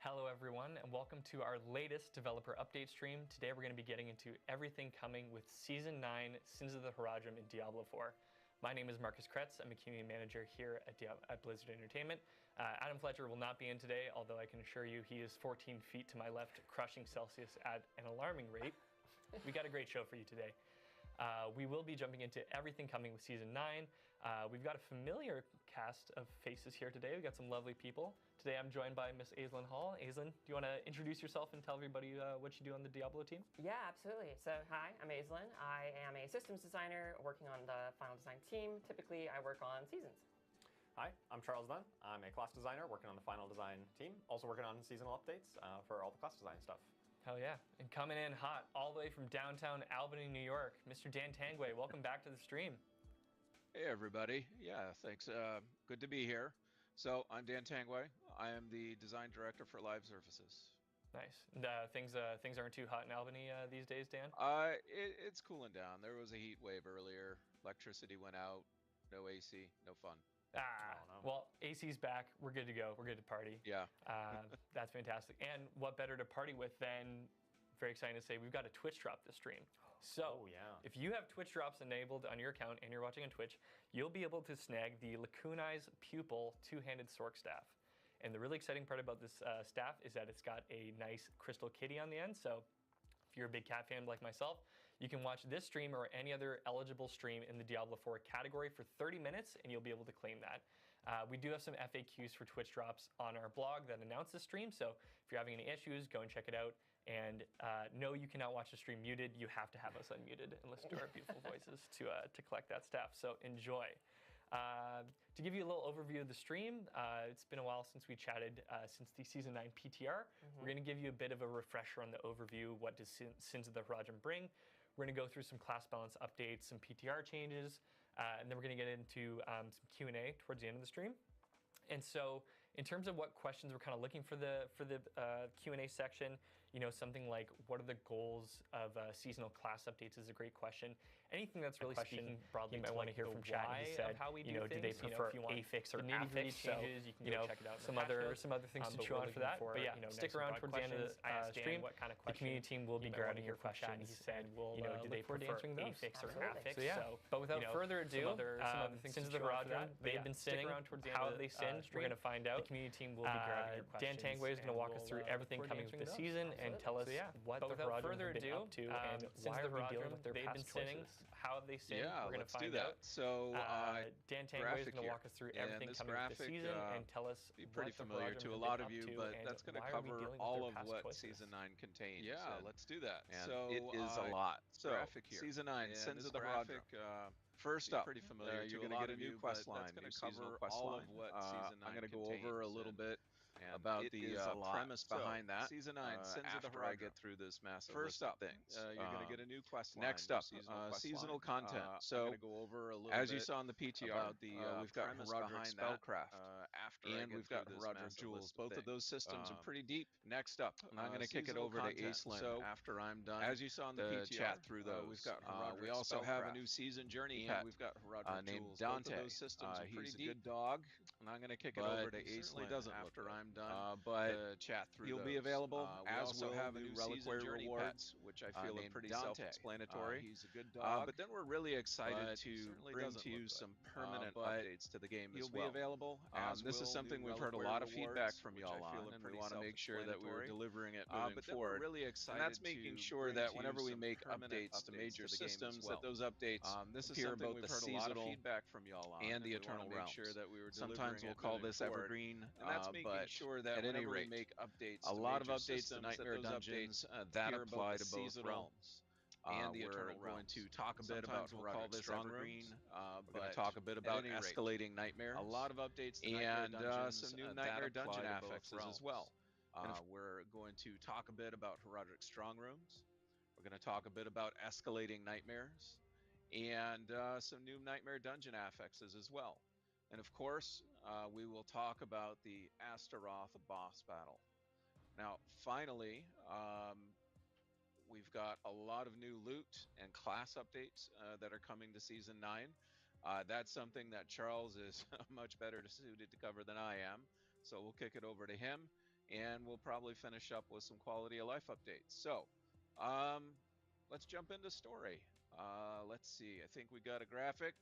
Hello everyone, and welcome to our latest developer update stream. Today we're going to be getting into everything coming with Season 9, Sins of the Horadrim in Diablo IV. My name is Marcus Kretz. I'm a community manager here at Blizzard Entertainment. Adam Fletcher will not be in today, although I can assure you he is 14 feet to my left, crushing Celsius at an alarming rate. We got a great show for you today. We will be jumping into everything coming with Season 9. We've got a familiar cast of faces here today. We've got some lovely people. Today I'm joined by Miss Aislinn Hall. Aislinn, do you want to introduce yourself and tell everybody what you do on the Diablo team? Yeah, absolutely. So hi, I'm Aislinn. I am a systems designer working on the final design team. Typically, I work on seasons. Hi, I'm Charles Dunn. I'm a class designer working on the final design team, also working on seasonal updates for all the class design stuff. Hell yeah. And coming in hot all the way from downtown Albany, New York, Mr. Dan Tangway, welcome back to the stream. Hey everybody. Yeah, thanks. Good to be here. So I'm Dan Tangway. I am the design director for live services. Nice. And, things aren't too hot in Albany these days, Dan? It's cooling down. There was a heat wave earlier. Electricity went out. No AC. No fun. Well, AC's back. We're good to go. We're good to party. Yeah. That's fantastic. And what better to party with than, very exciting to say, we've got a Twitch drop this stream. So if you have Twitch drops enabled on your account and you're watching on Twitch, you'll be able to snag the Lacunai's Pupil two-handed Sork staff. And the really exciting part about this staff is that it's got a nice crystal kitty on the end. So if you're a big cat fan like myself, you can watch this stream or any other eligible stream in the Diablo IV category for 30 minutes and you'll be able to claim that. We do have some FAQs for Twitch drops on our blog that announce the stream, so if you're having any issues, go and check it out. And no, you cannot watch the stream muted. You have to have us unmuted and listen to our beautiful voices to collect that staff, so enjoy. To give you a little overview of the stream, it's been a while since we chatted since the Season 9 PTR. We're going to give you a bit of a refresher on the overview, what does Sins of the Horadrim bring. We're going to go through some class balance updates, some PTR changes, and then we're going to get into some Q&A towards the end of the stream. And so in terms of what questions we're kind of looking for the Q&A section, you know, something like what are the goals of seasonal class updates is a great question. Anything that's really speaking broadly, you might want to hear from chat. He said, how we do do they prefer affix or affix changes? You can go check it out. Some other things to chew on for that. But yeah, stick around towards the end of the stream. What kind of the community team will be grabbing your questions. He said, you know, do they prefer affix or affix? So yeah. But without further ado, some other things to chew on for that. They've been sinning. How have they sinned? We're going to find out. The community team will be grabbing your questions. Dan Tangway is going to walk us through everything coming with the season and tell us what the Horadrim have been up to and why are we dealing with their past choices. How have they sinned? Yeah, we're going to find out. So Dan Tangway is going to walk us through everything coming with the season and tell us be pretty familiar to a lot of you, but that's going to cover all of what Season 9 contains. Yeah, let's do that. So it is a lot. So Season 9, Sins of the Horadrim. First up, you're going to get a new quest line, new seasonal quest line. I'm going to go over a little bit about the premise behind that. Season 9, Sins of the Horadrim. I get through this massive list of things. You're going to get a new quest line. Next up, seasonal content. So, I'm going to go over a little as you saw in the PTR, we've got Horadrim Spellcraft, and we've got Horadrim Jewels. Both of those systems are pretty deep. Next up, I'm going to kick it over to Aislinn. So, after I'm done, as you saw in the PTR, chat through those. We've got we also have a new season journey pet. We've got Horadrim named Dante. Those systems are he's a good dog, and I'm going to kick it over to Aislinn after I'm done. But chat through you'll be available. As we'll have a new reliquary rewards, which I feel are pretty self-explanatory. He's a good dog. But then we're really excited to bring to you some permanent updates to the game as well. You'll be available. This is something we've heard a lot of feedback from y'all on, and we want to make sure that we're delivering it moving forward. Really excited, and that's making sure that whenever we make updates to major systems, that those updates this is something we've heard a lot of feedback from y'all on, and the Eternal Realms. Sometimes we'll call this Evergreen, and that's making sure that at any rate, we make updates, a lot of updates to Nightmare Dungeons that apply to both realms. And the Eternal Realms. We're going to talk a bit about Horadrim Strong Rooms. We're going to talk a bit about escalating nightmares. A lot of updates to and some new Nightmare Dungeon affixes as well. We're going to talk a bit about Horadrim Strong Rooms. We're going to talk a bit about escalating nightmares and some new Nightmare Dungeon affixes as well. And of course, we will talk about the Astaroth boss battle. Now, finally, we've got a lot of new loot and class updates that are coming to Season 9. That's something that Charles is much better suited to cover than I am, so we'll kick it over to him. and we'll probably finish up with some quality of life updates. So, let's jump into story. Let's see, I think we got a graphic.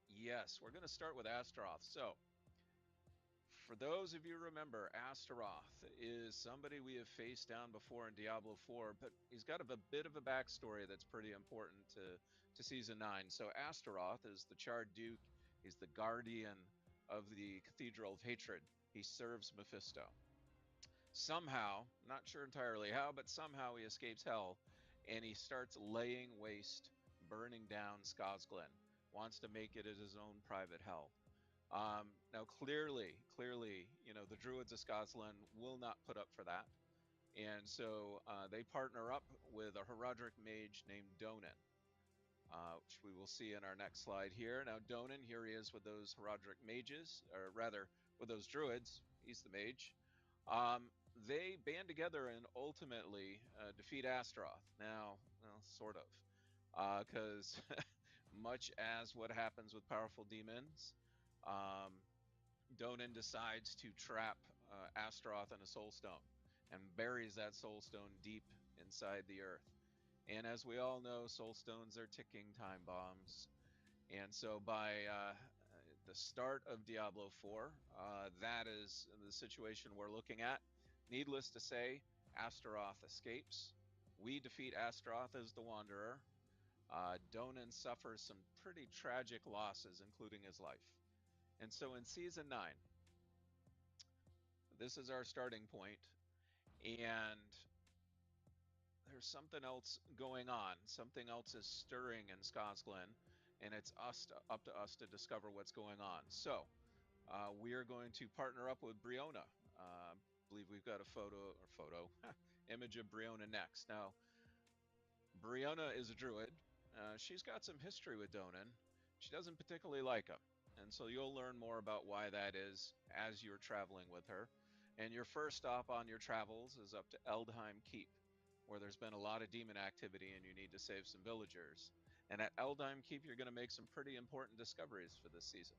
Yes, we're going to start with Astaroth. So, for those of you who remember, Astaroth is somebody we have faced down before in Diablo IV, but he's got a bit of a backstory that's pretty important to Season 9. So Astaroth is the Charred Duke. He's the guardian of the Cathedral of Hatred. He serves Mephisto. Somehow, not sure entirely how, but somehow he escapes hell, and he starts laying waste, burning down Skazglen. Wants to make it as his own private hell. Now, clearly, you know, the Druids of Skazglen will not put up for that. And so they partner up with a Horadrim mage named Donan, which we will see in our next slide here. Now, Donan, here he is with those Horadrim mages, or rather, with those Druids. He's the mage. They band together and ultimately defeat Astaroth. Now, well, sort of. Because much as what happens with powerful demons, Donan decides to trap Astaroth in a soul stone and buries that soul stone deep inside the earth. And as we all know, soul stones are ticking time bombs. And so by the start of Diablo IV, that is the situation we're looking at. Needless to say, Astaroth escapes. We defeat Astaroth as the Wanderer. Donan suffers some pretty tragic losses, including his life. And so in Season 9, this is our starting point, and there's something else going on. Something else is stirring in Skazglen, and it's up to us to discover what's going on. So we are going to partner up with Briona. I believe we've got a image of Briona next. Now, Briona is a druid. She's got some history with Donan. She doesn't particularly like him. And so you'll learn more about why that is as you're traveling with her. And your first stop on your travels is up to Eldheim Keep, where there's been a lot of demon activity and you need to save some villagers. And at Eldheim Keep, you're going to make some pretty important discoveries for this season.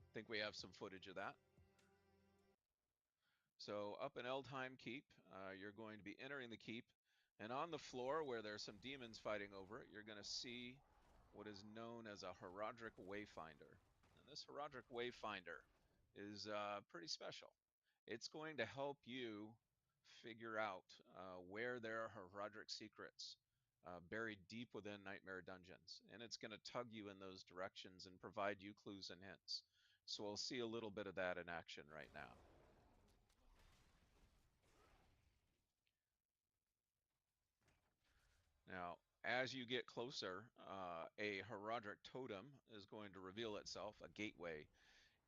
I think we have some footage of that. So up in Eldheim Keep, you're going to be entering the keep. And on the floor, where there's some demons fighting over it, you're going to see what is known as a Horadrim Wayfinder. And this Horadrim Wayfinder is pretty special. It's going to help you figure out where there are Horadrim secrets buried deep within Nightmare Dungeons. And it's going to tug you in those directions and provide you clues and hints. So we'll see a little bit of that in action right now. Now, as you get closer, a Horadrim totem is going to reveal itself, a gateway.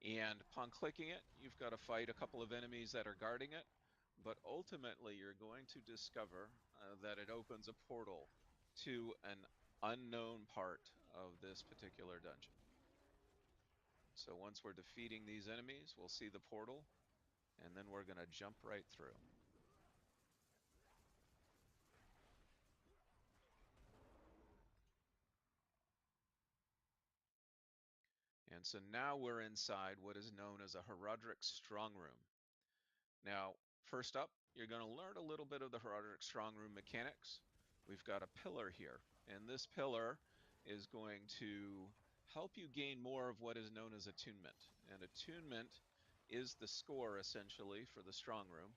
And upon clicking it, you've got to fight a couple of enemies that are guarding it. But ultimately, you're going to discover that it opens a portal to an unknown part of this particular dungeon. So once we're defeating these enemies, we'll see the portal, and then we're going to jump right through. And so now we're inside what is known as a Horadrim strong room. Now, first up, you're going to learn a little bit of the Horadrim strong room mechanics. We've got a pillar here, and this pillar is going to help you gain more of what is known as attunement. And attunement is the score, essentially, for the strong room.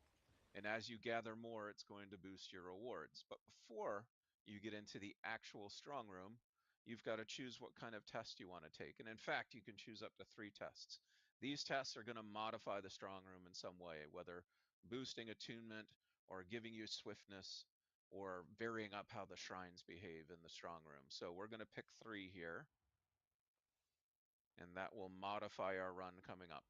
And as you gather more, it's going to boost your rewards. But before you get into the actual strong room, you've got to choose what kind of test you want to take. And in fact, you can choose up to 3 tests. These tests are going to modify the strong room in some way, whether boosting attunement or giving you swiftness or varying up how the shrines behave in the strong room. So we're going to pick 3 here, and that will modify our run coming up.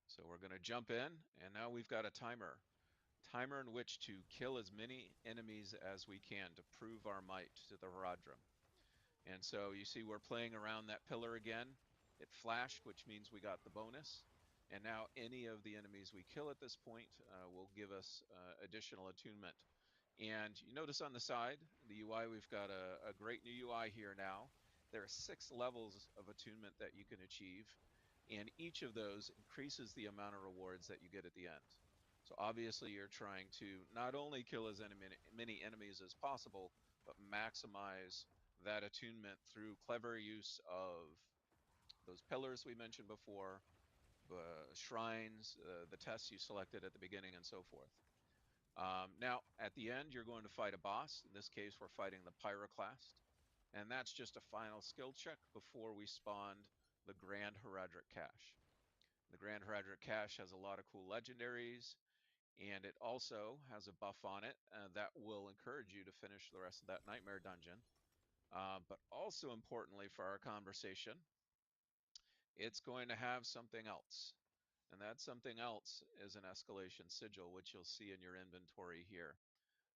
So we're going to jump in, and now we've got a timer in which to kill as many enemies as we can to prove our might to the Horadrim. And so you see we're playing around that pillar again. It flashed, which means we got the bonus. And now any of the enemies we kill at this point will give us additional attunement. And you notice on the side, the UI, we've got a great new UI here now. There are 6 levels of attunement that you can achieve. and each of those increases the amount of rewards that you get at the end. So obviously you're trying to not only kill as many enemies as possible, but maximize that attunement through clever use of those pillars we mentioned before, the shrines, the tests you selected at the beginning, and so forth. Now, at the end, you're going to fight a boss. In this case, we're fighting the Pyroclast. And that's just a final skill check before we spawned the Grand Horadrim cache. The Grand Horadrim cache has a lot of cool legendaries, and it also has a buff on it that will encourage you to finish the rest of that nightmare dungeon. But also importantly for our conversation, it's going to have something else. And that something else is an escalation sigil, which you'll see in your inventory here.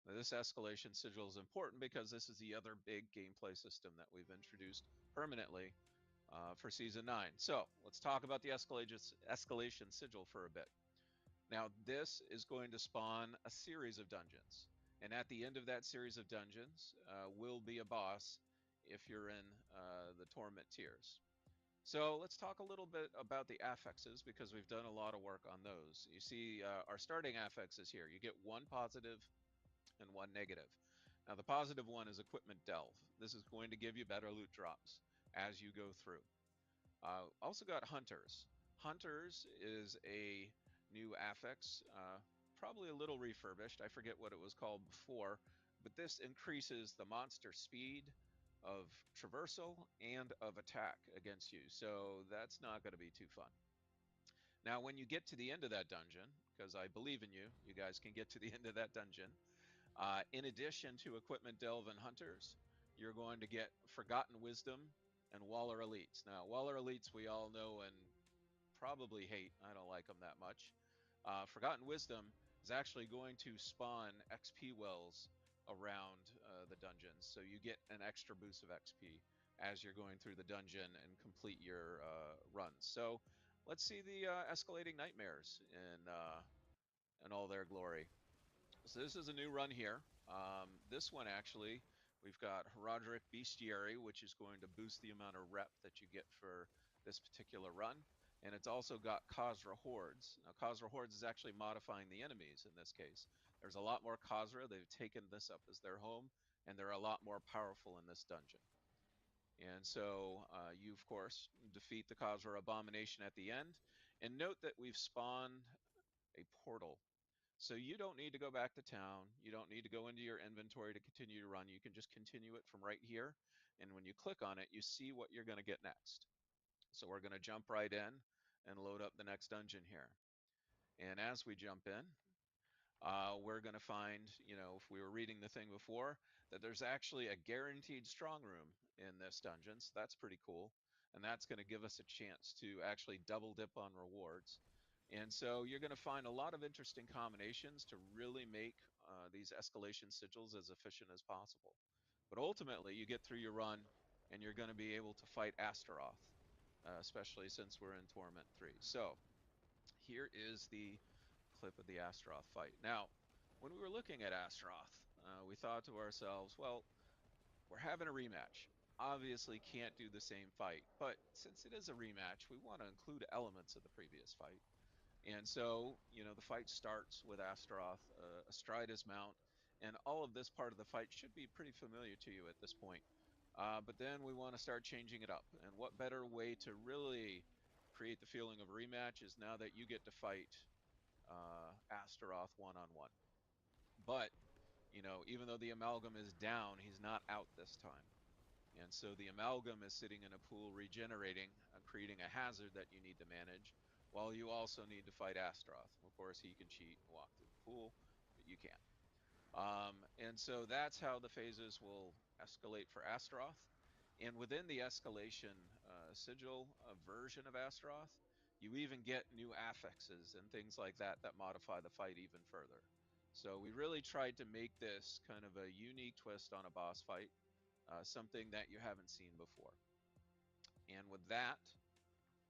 Now, this escalation sigil is important because this is the other big gameplay system that we've introduced permanently for Season 9. So let's talk about the escalation sigil for a bit. Now, this is going to spawn a series of dungeons. And at the end of that series of dungeons will be a boss if you're in the Torment tiers. So let's talk a little bit about the affixes because we've done a lot of work on those. You see our starting affixes here. You get one positive and one negative. Now the positive one is Equipment Delve. This is going to give you better loot drops as you go through. Also got Hunters. Hunters is a new affix, probably a little refurbished. I forget what it was called before, but this increases the monster speed of traversal and of attack against you, so that's not going to be too fun. Now when you get to the end of that dungeon, because I believe in you, you guys can get to the end of that dungeon, in addition to Equipment Delve and Hunters, you're going to get Forgotten Wisdom and Waller Elites. Now Waller Elites we all know and probably hate. I don't like them that much. Forgotten Wisdom is actually going to spawn XP wells around the dungeons, so you get an extra boost of XP as you're going through the dungeon and complete your runs. So let's see the escalating nightmares in all their glory. So this is a new run here. This one actually, we've got Horadrim Bestiary, which is going to boost the amount of rep that you get for this particular run. And it's also got Khazra Hordes. Now Khazra Hordes is actually modifying the enemies in this case. There's a lot more Khazra. They've taken this up as their home, and they're a lot more powerful in this dungeon. And so you, of course, defeat the Khazra Abomination at the end. And note that we've spawned a portal. So you don't need to go back to town. You don't need to go into your inventory to continue to run. You can just continue it from right here. And when you click on it, you see what you're going to get next. So we're going to jump right in and load up the next dungeon here. And as we jump in, we're going to find, you know, if we were reading the thing before, that there's actually a guaranteed strong room in this dungeon. So that's pretty cool. And that's going to give us a chance to actually double dip on rewards. And so you're going to find a lot of interesting combinations to really make these escalation sigils as efficient as possible. But ultimately, you get through your run, and you're going to be able to fight Astaroth, especially since we're in Torment 3. So here is the clip of the Astaroth fight. Now, when we were looking at Astaroth, we thought to ourselves, well, we're having a rematch. Obviously can't do the same fight, but since it is a rematch, we want to include elements of the previous fight. And so, you know, the fight starts with Astaroth astride his mount, and all of this part of the fight should be pretty familiar to you at this point. But then we want to start changing it up. And what better way to really create the feeling of a rematch is now that you get to fight Astaroth one-on-one. But, you know, even though the Amalgam is down, he's not out this time. And so the Amalgam is sitting in a pool regenerating, creating a hazard that you need to manage, while you also need to fight Astaroth. Of course, he can cheat and walk through the pool, but you can't. And so that's how the phases will escalate for Astaroth. And within the escalation sigil version of Astaroth, you even get new affixes and things like that that modify the fight even further. So we really tried to make this kind of a unique twist on a boss fight, something that you haven't seen before. And with that,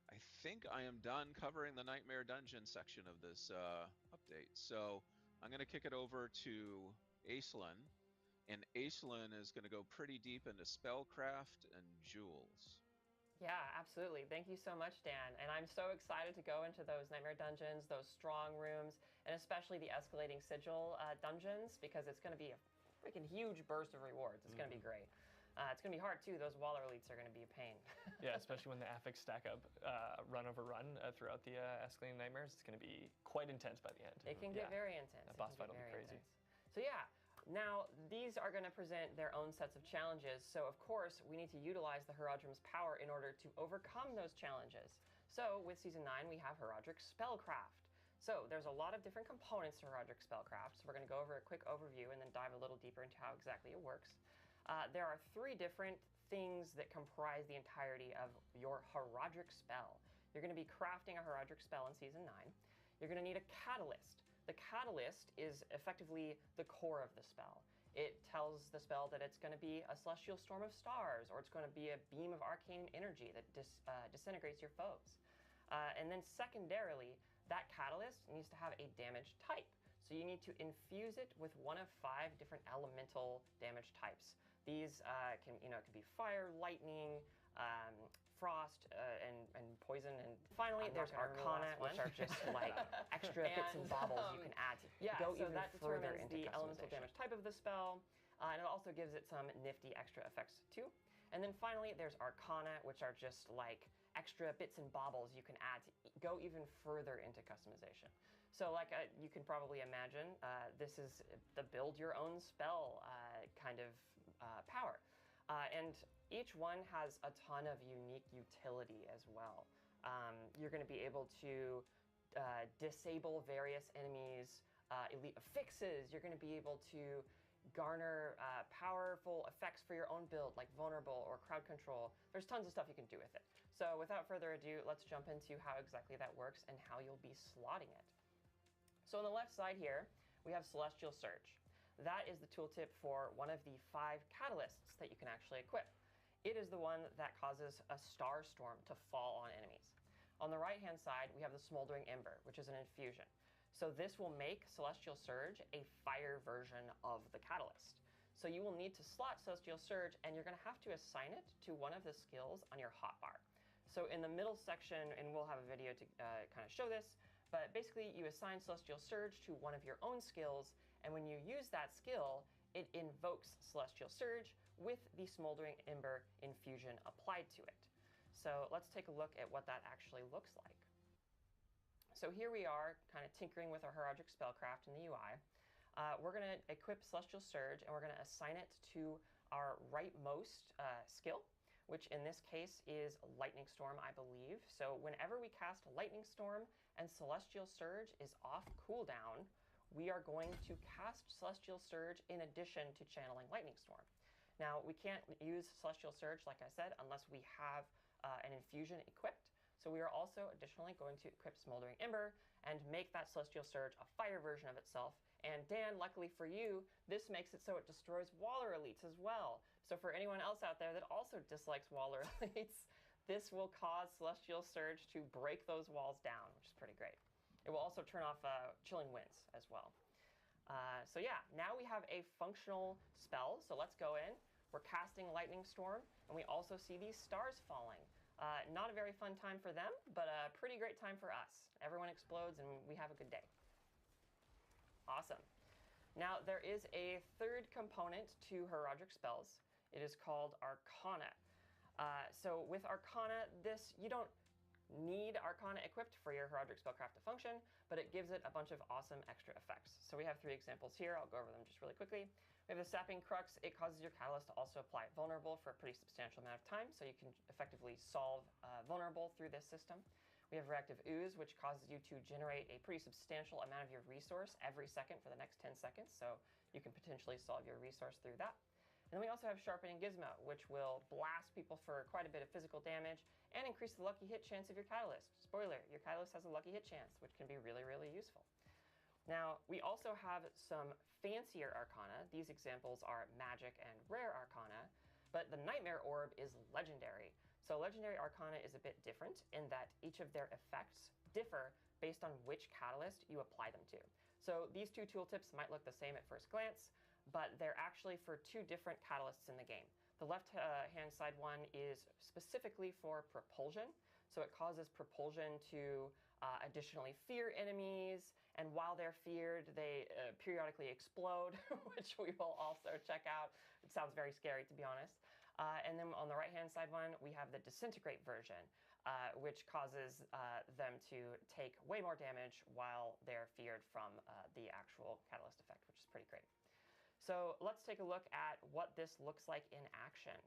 I think I am done covering the Nightmare Dungeon section of this update. So I'm going to kick it over to Aislinn, and Aislinn is going to go pretty deep into spellcraft and jewels. Yeah, absolutely. Thank you so much, Dan. And I'm so excited to go into those nightmare dungeons, those strong rooms, and especially the escalating sigil dungeons, because it's going to be a freaking huge burst of rewards. It's going to be great. It's going to be hard, too. Those Waller elites are going to be a pain. Yeah, especially when the affix stack up run over run throughout the escalating nightmares. It's going to be quite intense by the end. It can get very intense. The boss fight will be crazy. So yeah, now these are going to present their own sets of challenges. So of course, we need to utilize the Horadrim's power in order to overcome those challenges. So with Season 9, we have Horadric Spellcraft. So there's a lot of different components to Horadric Spellcraft. So we're going to go over a quick overview and then dive a little deeper into how exactly it works. There are 3 different things that comprise the entirety of your Horadric spell. You're going to be crafting a Horadric spell in Season 9. You're going to need a catalyst. The catalyst is effectively the core of the spell. It tells the spell that it's going to be a celestial storm of stars, or it's going to be a beam of arcane energy that disintegrates your foes. And then secondarily, that catalyst needs to have a damage type. So you need to infuse it with one of 5 different elemental damage types. These can be fire, lightning, frost, and poison. And finally, there's Arcana, which are just like extra bits and baubles you can add to go even further into the elemental damage type of the spell. And it also gives it some nifty extra effects too. And then finally, there's Arcana, which are just like extra bits and baubles you can add to go even further into customization. So like you can probably imagine, this is the build your own spell kind of power. And each one has a ton of unique utility as well. You're going to be able to disable various enemies' elite affixes. You're going to be able to garner powerful effects for your own build, like vulnerable or crowd control. There's tons of stuff you can do with it. So without further ado, let's jump into how exactly that works and how you'll be slotting it. So on the left side here, we have Celestial Surge. That is the tooltip for one of the 5 catalysts that you can actually equip. It is the one that causes a star storm to fall on enemies. On the right-hand side, we have the Smoldering Ember, which is an infusion. So this will make Celestial Surge a fire version of the catalyst. So you will need to slot Celestial Surge, and you're going to have to assign it to one of the skills on your hotbar. So in the middle section, and we'll have a video to kind of show this, but basically you assign Celestial Surge to one of your own skills, and when you use that skill, it invokes Celestial Surge with the Smoldering Ember infusion applied to it. So let's take a look at what that actually looks like. So here we are kind of tinkering with our Horadric Spellcraft in the UI. We're going to equip Celestial Surge, and we're going to assign it to our rightmost skill, which in this case is Lightning Storm, I believe. So whenever we cast Lightning Storm and Celestial Surge is off cooldown, we are going to cast Celestial Surge in addition to channeling Lightning Storm. Now, we can't use Celestial Surge, like I said, unless we have an infusion equipped. So we are also additionally going to equip Smoldering Ember and make that Celestial Surge a fire version of itself. And Dan, luckily for you, this makes it so it destroys Waller elites as well. So for anyone else out there that also dislikes Waller elites, this will cause Celestial Surge to break those walls down, which is pretty great. It will also turn off Chilling Winds as well. So yeah, now we have a functional spell. So let's go in. We're casting Lightning Storm, and we also see these stars falling. Not a very fun time for them, but a pretty great time for us. Everyone explodes, and we have a good day. Awesome. Now, there is a 3rd component to Horadric spells. It is called Arcana. So with Arcana, you don't need Arcana equipped for your Horadric Spellcraft to function, but it gives it a bunch of awesome extra effects. So we have 3 examples here. I'll go over them just really quickly. We have the Sapping Crux. It causes your catalyst to also apply Vulnerable for a pretty substantial amount of time, so you can effectively solve Vulnerable through this system. We have Reactive Ooze, which causes you to generate a pretty substantial amount of your resource every second for the next 10 seconds, so you can potentially solve your resource through that. And then we also have Sharpening Gizmo, which will blast people for quite a bit of physical damage and increase the lucky hit chance of your catalyst. Spoiler, your catalyst has a lucky hit chance, which can be really, really useful. Now, we also have some fancier Arcana. These examples are Magic and Rare Arcana, but the Nightmare Orb is Legendary. So Legendary Arcana is a bit different in that each of their effects differ based on which catalyst you apply them to. So these 2 tooltips might look the same at first glance, but they're actually for 2 different catalysts in the game. The left-hand side one is specifically for propulsion. So it causes propulsion to additionally fear enemies, and while they're feared, they periodically explode, which we will also check out. It sounds very scary, to be honest. And then on the right-hand side one, we have the disintegrate version, which causes them to take way more damage while they're feared from the actual catalyst effect, which is pretty great. So let's take a look at what this looks like in action.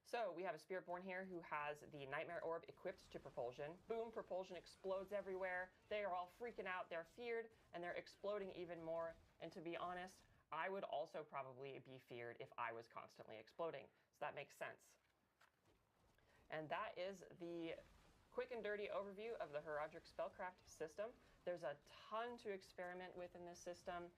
So we have a Spiritborn here who has the Nightmare Orb equipped to propulsion. Boom, propulsion explodes everywhere. They are all freaking out. They're feared, and they're exploding even more. And to be honest, I would also probably be feared if I was constantly exploding. So that makes sense. And that is the quick and dirty overview of the Horadrim spellcraft system. There's a ton to experiment with in this system.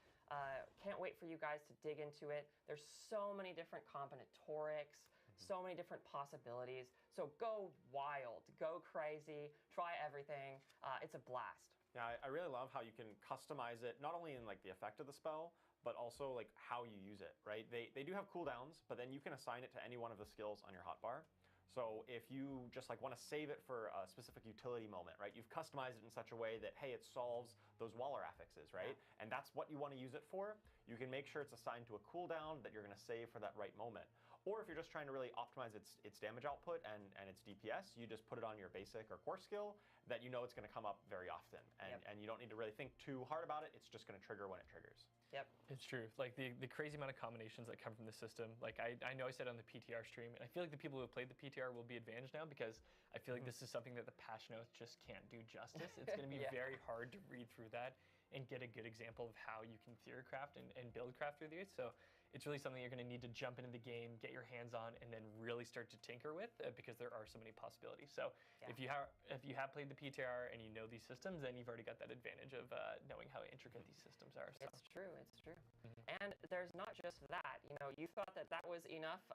Can't wait for you guys to dig into it. There's so many different combinatorics, so many different possibilities. So go wild, go crazy, try everything. It's a blast. Yeah, I really love how you can customize it, not only in like the effect of the spell, but also like how you use it, right? They do have cooldowns, but then you can assign it to any one of the skills on your hotbar. So if you just like want to save it for a specific utility moment, right? You've customized it in such a way that, hey, it solves those Waller affixes, right? Yeah. And that's what you want to use it for. You can make sure it's assigned to a cooldown that you're going to save for that right moment. Or if you're just trying to really optimize its damage output and its DPS, you just put it on your basic or core skill that you know it's going to come up very often. And you don't need to really think too hard about it. It's just going to trigger when it triggers. Yep. It's true. Like the crazy amount of combinations that come from the system. Like I know I said on the PTR stream, and I feel like the people who have played the PTR will be advantaged now because I feel like this is something that the patch notes just can't do justice. It's going to be very hard to read through that and get a good example of how you can theory craft and build craft through these. So it's really something you're going to need to jump into the game, get your hands on, and then really start to tinker with because there are so many possibilities. So if you have played the PTR and you know these systems, then you've already got that advantage of knowing how intricate these systems are. So. It's true. It's true. And there's not just that. You know, you thought that was enough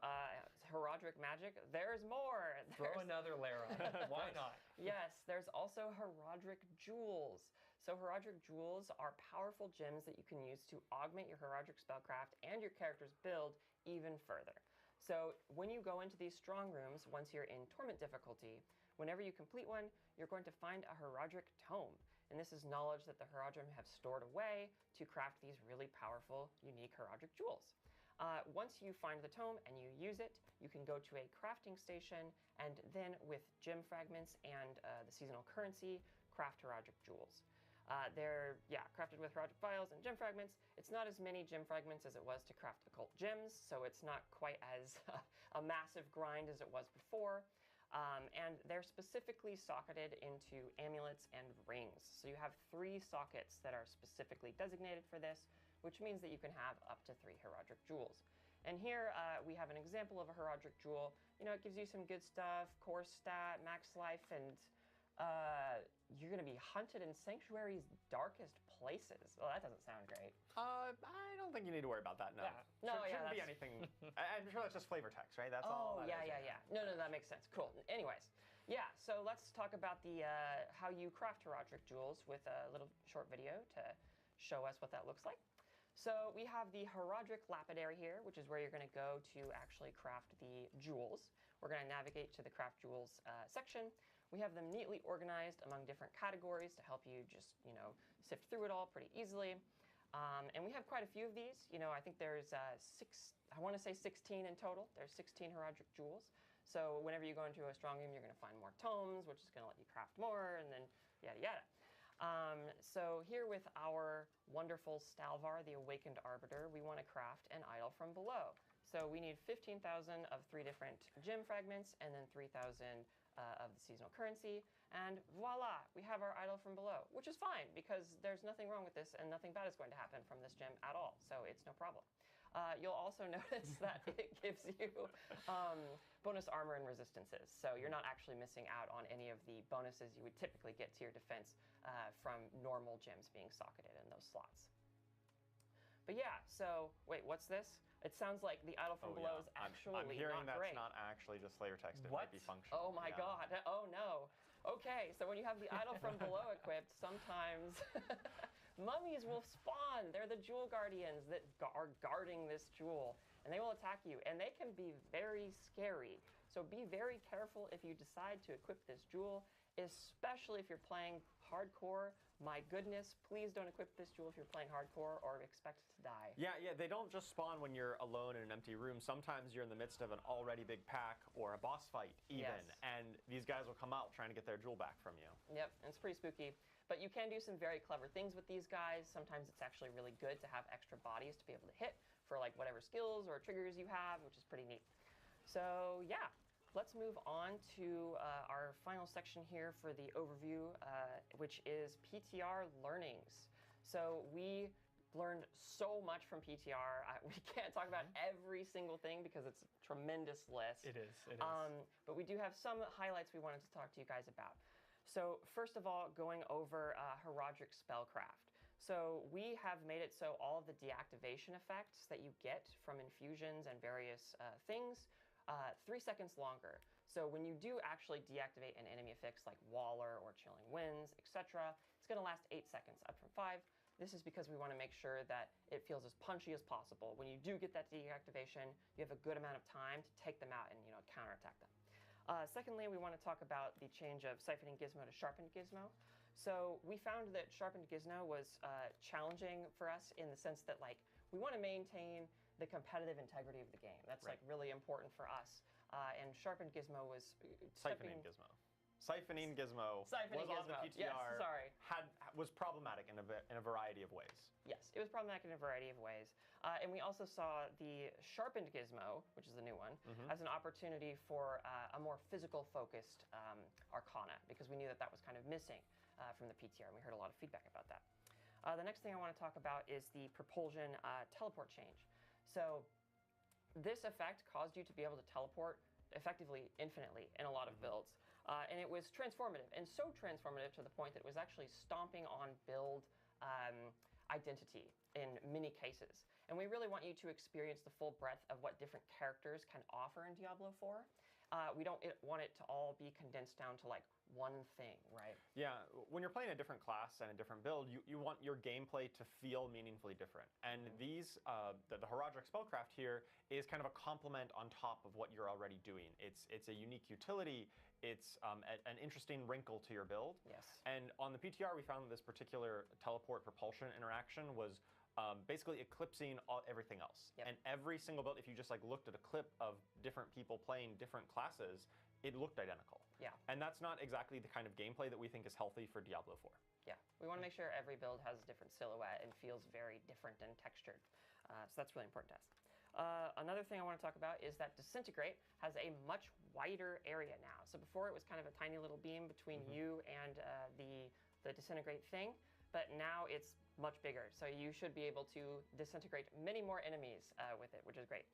Horadrim magic. There's more. Throw another layer on it. Why not? Yes, there's also Horadrim jewels. So Horadrim jewels are powerful gems that you can use to augment your Horadrim spellcraft and your character's build even further. So when you go into these strong rooms, once you're in torment difficulty, whenever you complete one, you're going to find a Horadrim tome. And this is knowledge that the Horadrim have stored away to craft these really powerful, unique Horadrim jewels. Once you find the tome and you use it, you can go to a crafting station and then with gem fragments and the seasonal currency, craft Horadrim jewels. They're crafted with Horadrim vials and gem fragments. It's not as many gem fragments as it was to craft occult gems, so it's not quite as a massive grind as it was before. And they're specifically socketed into amulets and rings. So you have 3 sockets that are specifically designated for this, which means that you can have up to 3 Horadrim jewels. And here we have an example of a Horadrim jewel. You know, it gives you some good stuff, core stat, max life, and you're going to be hunted in Sanctuary's darkest places. Well, that doesn't sound great. I don't think you need to worry about that, no. Yeah. No, shouldn't be anything. I'm sure that's just flavor text, right? That's all that is. Yeah. No, that makes sense. Cool. Anyways, yeah, so let's talk about the how you craft Horadrim jewels with a little short video to show us what that looks like. So we have the Horadrim lapidary here, which is where you're going to go to actually craft the jewels. We're going to navigate to the craft jewels section. We have them neatly organized among different categories to help you just, sift through it all pretty easily. And we have quite a few of these. You know, I think there's 16 in total. There's 16 Horadrim jewels. So whenever you go into a strong room, you're going to find more tomes, which is going to let you craft more, and then yada yada. So here with our wonderful Stalvar, the Awakened Arbiter, we want to craft an idol from below. So we need 15,000 of 3 different gem fragments, and then 3,000 of the seasonal currency, and voila, we have our idol from below, which is fine because there's nothing wrong with this and nothing bad is going to happen from this gem at all, so it's no problem. You'll also notice that it gives you bonus armor and resistances, so you're not actually missing out on any of the bonuses you would typically get to your defense from normal gems being socketed in those slots. But yeah, so wait, what's this? It sounds like the idol from below is actually I'm hearing not great. That's not actually just flavor text. It might be functional. Oh my god. Oh no. Okay, so when you have the idol from below equipped, sometimes mummies will spawn. They're the jewel guardians that are guarding this jewel. and they will attack you, and they can be very scary. So be very careful if you decide to equip this jewel, especially if you're playing hardcore. My goodness, please don't equip this jewel if you're playing hardcore or expect to die. Yeah, they don't just spawn when you're alone in an empty room. Sometimes you're in the midst of an already big pack or a boss fight even, and these guys will come out trying to get their jewel back from you. Yep, and it's pretty spooky. But you can do some very clever things with these guys. Sometimes it's actually really good to have extra bodies to be able to hit for like whatever skills or triggers you have, which is pretty neat. So yeah. Let's move on to our final section here for the overview, which is PTR learnings. So we learned so much from PTR. We can't talk about every single thing because it's a tremendous list. It is. But we do have some highlights we wanted to talk to you guys about. So first of all, going over Horadrim spellcraft. So we have made it so all of the deactivation effects that you get from infusions and various things 3 seconds longer. So when you do actually deactivate an enemy affix like Waller or Chilling Winds, etc., it's going to last 8 seconds, up from 5. This is because we want to make sure that it feels as punchy as possible. When you do get that deactivation, you have a good amount of time to take them out and counterattack them. Secondly, we want to talk about the change of Siphoning Gizmo to Sharpened Gizmo. So we found that Sharpened Gizmo was challenging for us in the sense that we want to maintain the competitive integrity of the game. That's really important for us. And Sharpened Gizmo was Siphoning Gizmo. Siphoning Gizmo was on the PTR. Yes, sorry. Was problematic in a variety of ways. Yes, it was problematic in a variety of ways. And we also saw the Sharpened Gizmo, which is the new one, as an opportunity for a more physical-focused Arcana, because we knew that that was kind of missing from the PTR, and we heard a lot of feedback about that. The next thing I want to talk about is the propulsion teleport change. So this effect caused you to be able to teleport effectively infinitely in a lot of builds. And it was transformative, and so transformative to the point that it was actually stomping on build identity in many cases. And we really want you to experience the full breadth of what different characters can offer in Diablo IV. We don't want it to all be condensed down to one thing, right? Yeah, when you're playing a different class and a different build, you want your gameplay to feel meaningfully different. And these, the Horadrim spellcraft here is kind of a complement on top of what you're already doing. It's a unique utility. It's an interesting wrinkle to your build. Yes. And on the PTR, we found that this particular teleport propulsion interaction was basically eclipsing everything else. Yep. And every single build, if you just looked at a clip of different people playing different classes, it looked identical. Yeah. And that's not exactly the kind of gameplay that we think is healthy for Diablo IV. Yeah, we want to make sure every build has a different silhouette and feels very different and textured. So that's really important to us. Another thing I want to talk about is that Disintegrate has a much wider area now. So before it was kind of a tiny little beam between you and the Disintegrate thing, but now it's much bigger. So you should be able to disintegrate many more enemies with it, which is great.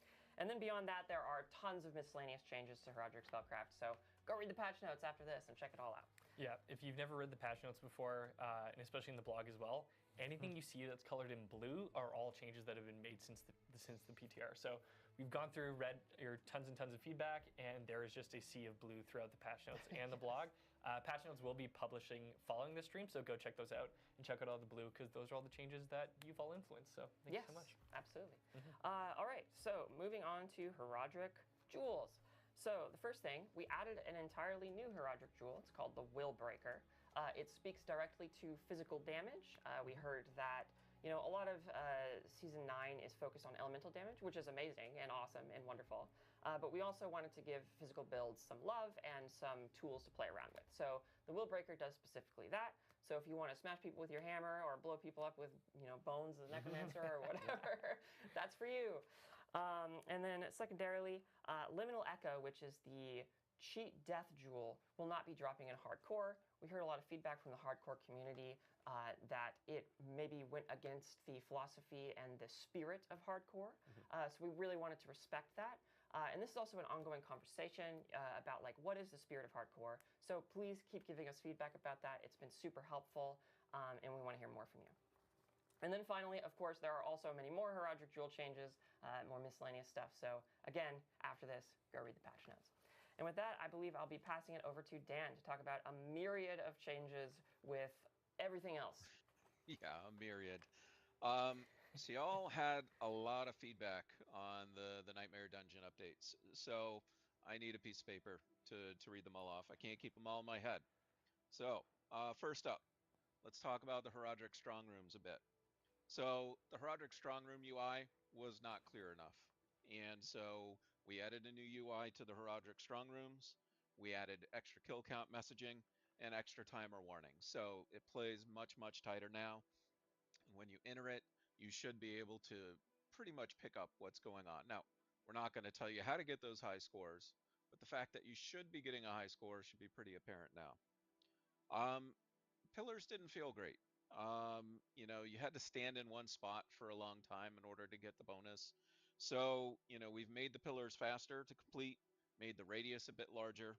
And then beyond that, there are tons of miscellaneous changes to Horadrim spellcraft. So go read the patch notes after this and check it all out. Yeah, if you've never read the patch notes before, and especially in the blog as well, anything you see that's colored in blue are all changes that have been made since the PTR. So we've gone through, read your tons and tons of feedback, and there is just a sea of blue throughout the patch notes and the blog. Patch notes will be publishing following the stream, so go check those out and check out all the blue, because those are all the changes that you've all influenced. So thank you so much. Absolutely. All right, so moving on to Horadrim jewels. So the first thing, we added an entirely new Horadrim jewel. It's called the Will Breaker. It speaks directly to physical damage. We heard that a lot of Season 9 is focused on elemental damage, which is amazing and awesome and wonderful. But we also wanted to give physical builds some love and some tools to play around with. So the Will Breaker does specifically that. So if you want to smash people with your hammer or blow people up with bones of the necromancer or whatever, that's for you. And then secondarily, Liminal Echo, which is the cheat death jewel, will not be dropping in hardcore. We heard a lot of feedback from the hardcore community that it maybe went against the philosophy and the spirit of hardcore. So we really wanted to respect that. And this is also an ongoing conversation about what is the spirit of hardcore. So please keep giving us feedback about that. It's been super helpful, and we want to hear more from you. And then finally, of course, there are also many more Horadrim jewel changes, more miscellaneous stuff. So again, after this, go read the patch notes. And with that, I believe I'll be passing it over to Dan to talk about a myriad of changes with everything else. Yeah, a myriad. So y'all had a lot of feedback on the Nightmare Dungeon updates. So I need a piece of paper to read them all off. I can't keep them all in my head. So first up, let's talk about the Horadrim strong rooms a bit. So the Horadrim strong room UI was not clear enough. And so we added a new UI to the Horadrim strong rooms. We added extra kill count messaging and extra timer warning. So it plays much, much tighter now. And when you enter it, you should be able to pretty much pick up what's going on. Now, we're not going to tell you how to get those high scores, but the fact that you should be getting a high score should be pretty apparent now. Pillars didn't feel great. You know, you had to stand in one spot for a long time in order to get the bonus. So, you know, we've made the pillars faster to complete, made the radius a bit larger,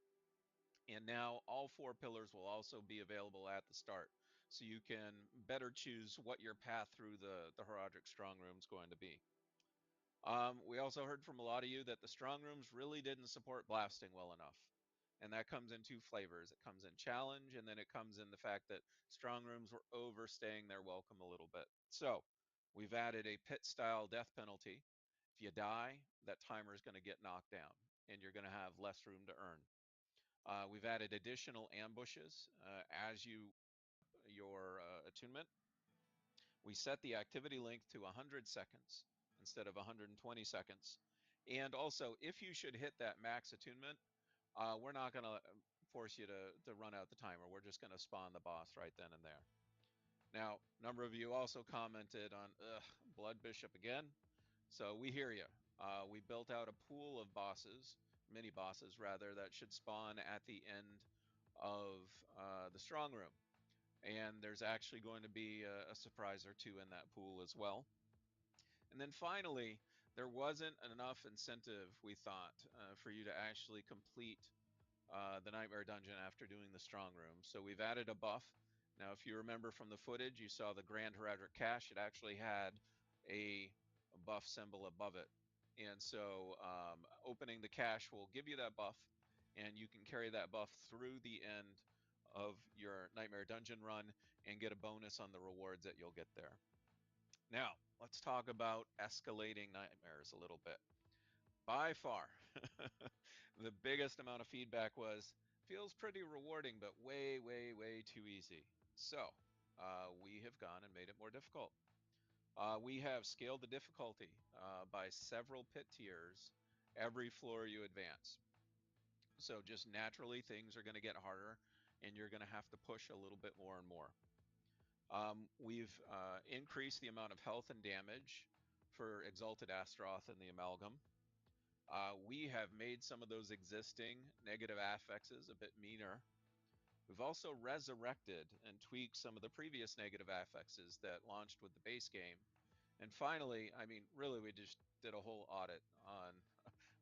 and now all 4 pillars will also be available at the start. So you can better choose what your path through the Horadrim strong room is going to be. We also heard from a lot of you that the strong rooms really didn't support blasting well enough. And that comes in 2 flavors. It comes in challenge, and then it comes in the fact that strong rooms were overstaying their welcome a little bit. So we've added a pit-style death penalty. If you die, that timer is going to get knocked down, and you're going to have less room to earn. We've added additional ambushes as your attunement. We set the activity length to 100 seconds instead of 120 seconds. And also, if you should hit that max attunement, we're not going to force you to run out the timer. We're just going to spawn the boss right then and there. Now, a number of you also commented on Blood Bishop again. So we hear you. We built out a pool of bosses, mini bosses rather, that should spawn at the end of the strong room. And there's actually going to be a surprise or 2 in that pool as well. And then finally, there wasn't enough incentive, we thought, for you to actually complete the Nightmare Dungeon after doing the strong room. So we've added a buff. Now, if you remember from the footage, you saw the Grand Horadrim cache. It actually had a buff symbol above it. And so opening the cache will give you that buff, and you can carry that buff through the end of your Nightmare Dungeon run and get a bonus on the rewards that you'll get there. Now, let's talk about escalating nightmares a little bit. By far, the biggest amount of feedback was, feels pretty rewarding, but way, way, way too easy. So we have gone and made it more difficult. We have scaled the difficulty by several pit tiers every floor you advance. So just naturally, things are going to get harder, and you're going to have to push a little bit more and more. We've increased the amount of health and damage for Exalted Astaroth and the Amalgam. We have made some of those existing negative affixes a bit meaner. We've also resurrected and tweaked some of the previous negative affixes that launched with the base game. And finally, I mean, really, we just did a whole audit on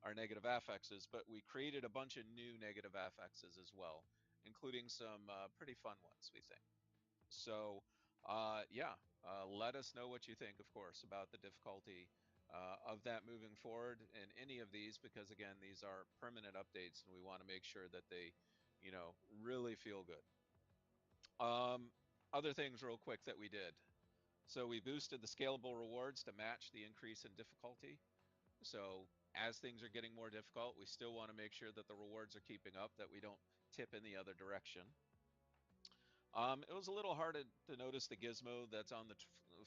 our negative affixes, but we created a bunch of new negative affixes as well, including some pretty fun ones, we think. So, yeah, let us know what you think, of course, about the difficulty of that moving forward in any of these, because again, these are permanent updates and we want to make sure that they, you know, really feel good. Other things real quick that we did. So we boosted the scalable rewards to match the increase in difficulty. So as things are getting more difficult, we still want to make sure that the rewards are keeping up, that we don't tip in the other direction. It was a little hard to notice the gizmo that's on the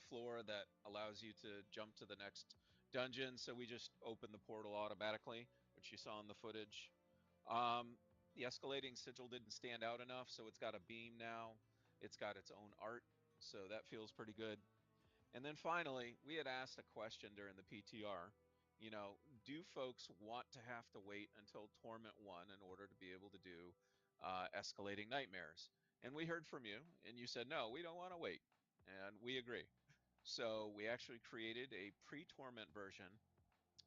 floor that allows you to jump to the next dungeon, so we just opened the portal automatically, which you saw in the footage. The escalating sigil didn't stand out enough, so it's got a beam now. It's got its own art, so that feels pretty good. And then finally, we had asked a question during the PTR. You know, do folks want to have to wait until Torment 1 in order to be able to do escalating nightmares? And we heard from you, and you said, no, we don't want to wait. And we agree. So we actually created a pre-Torment version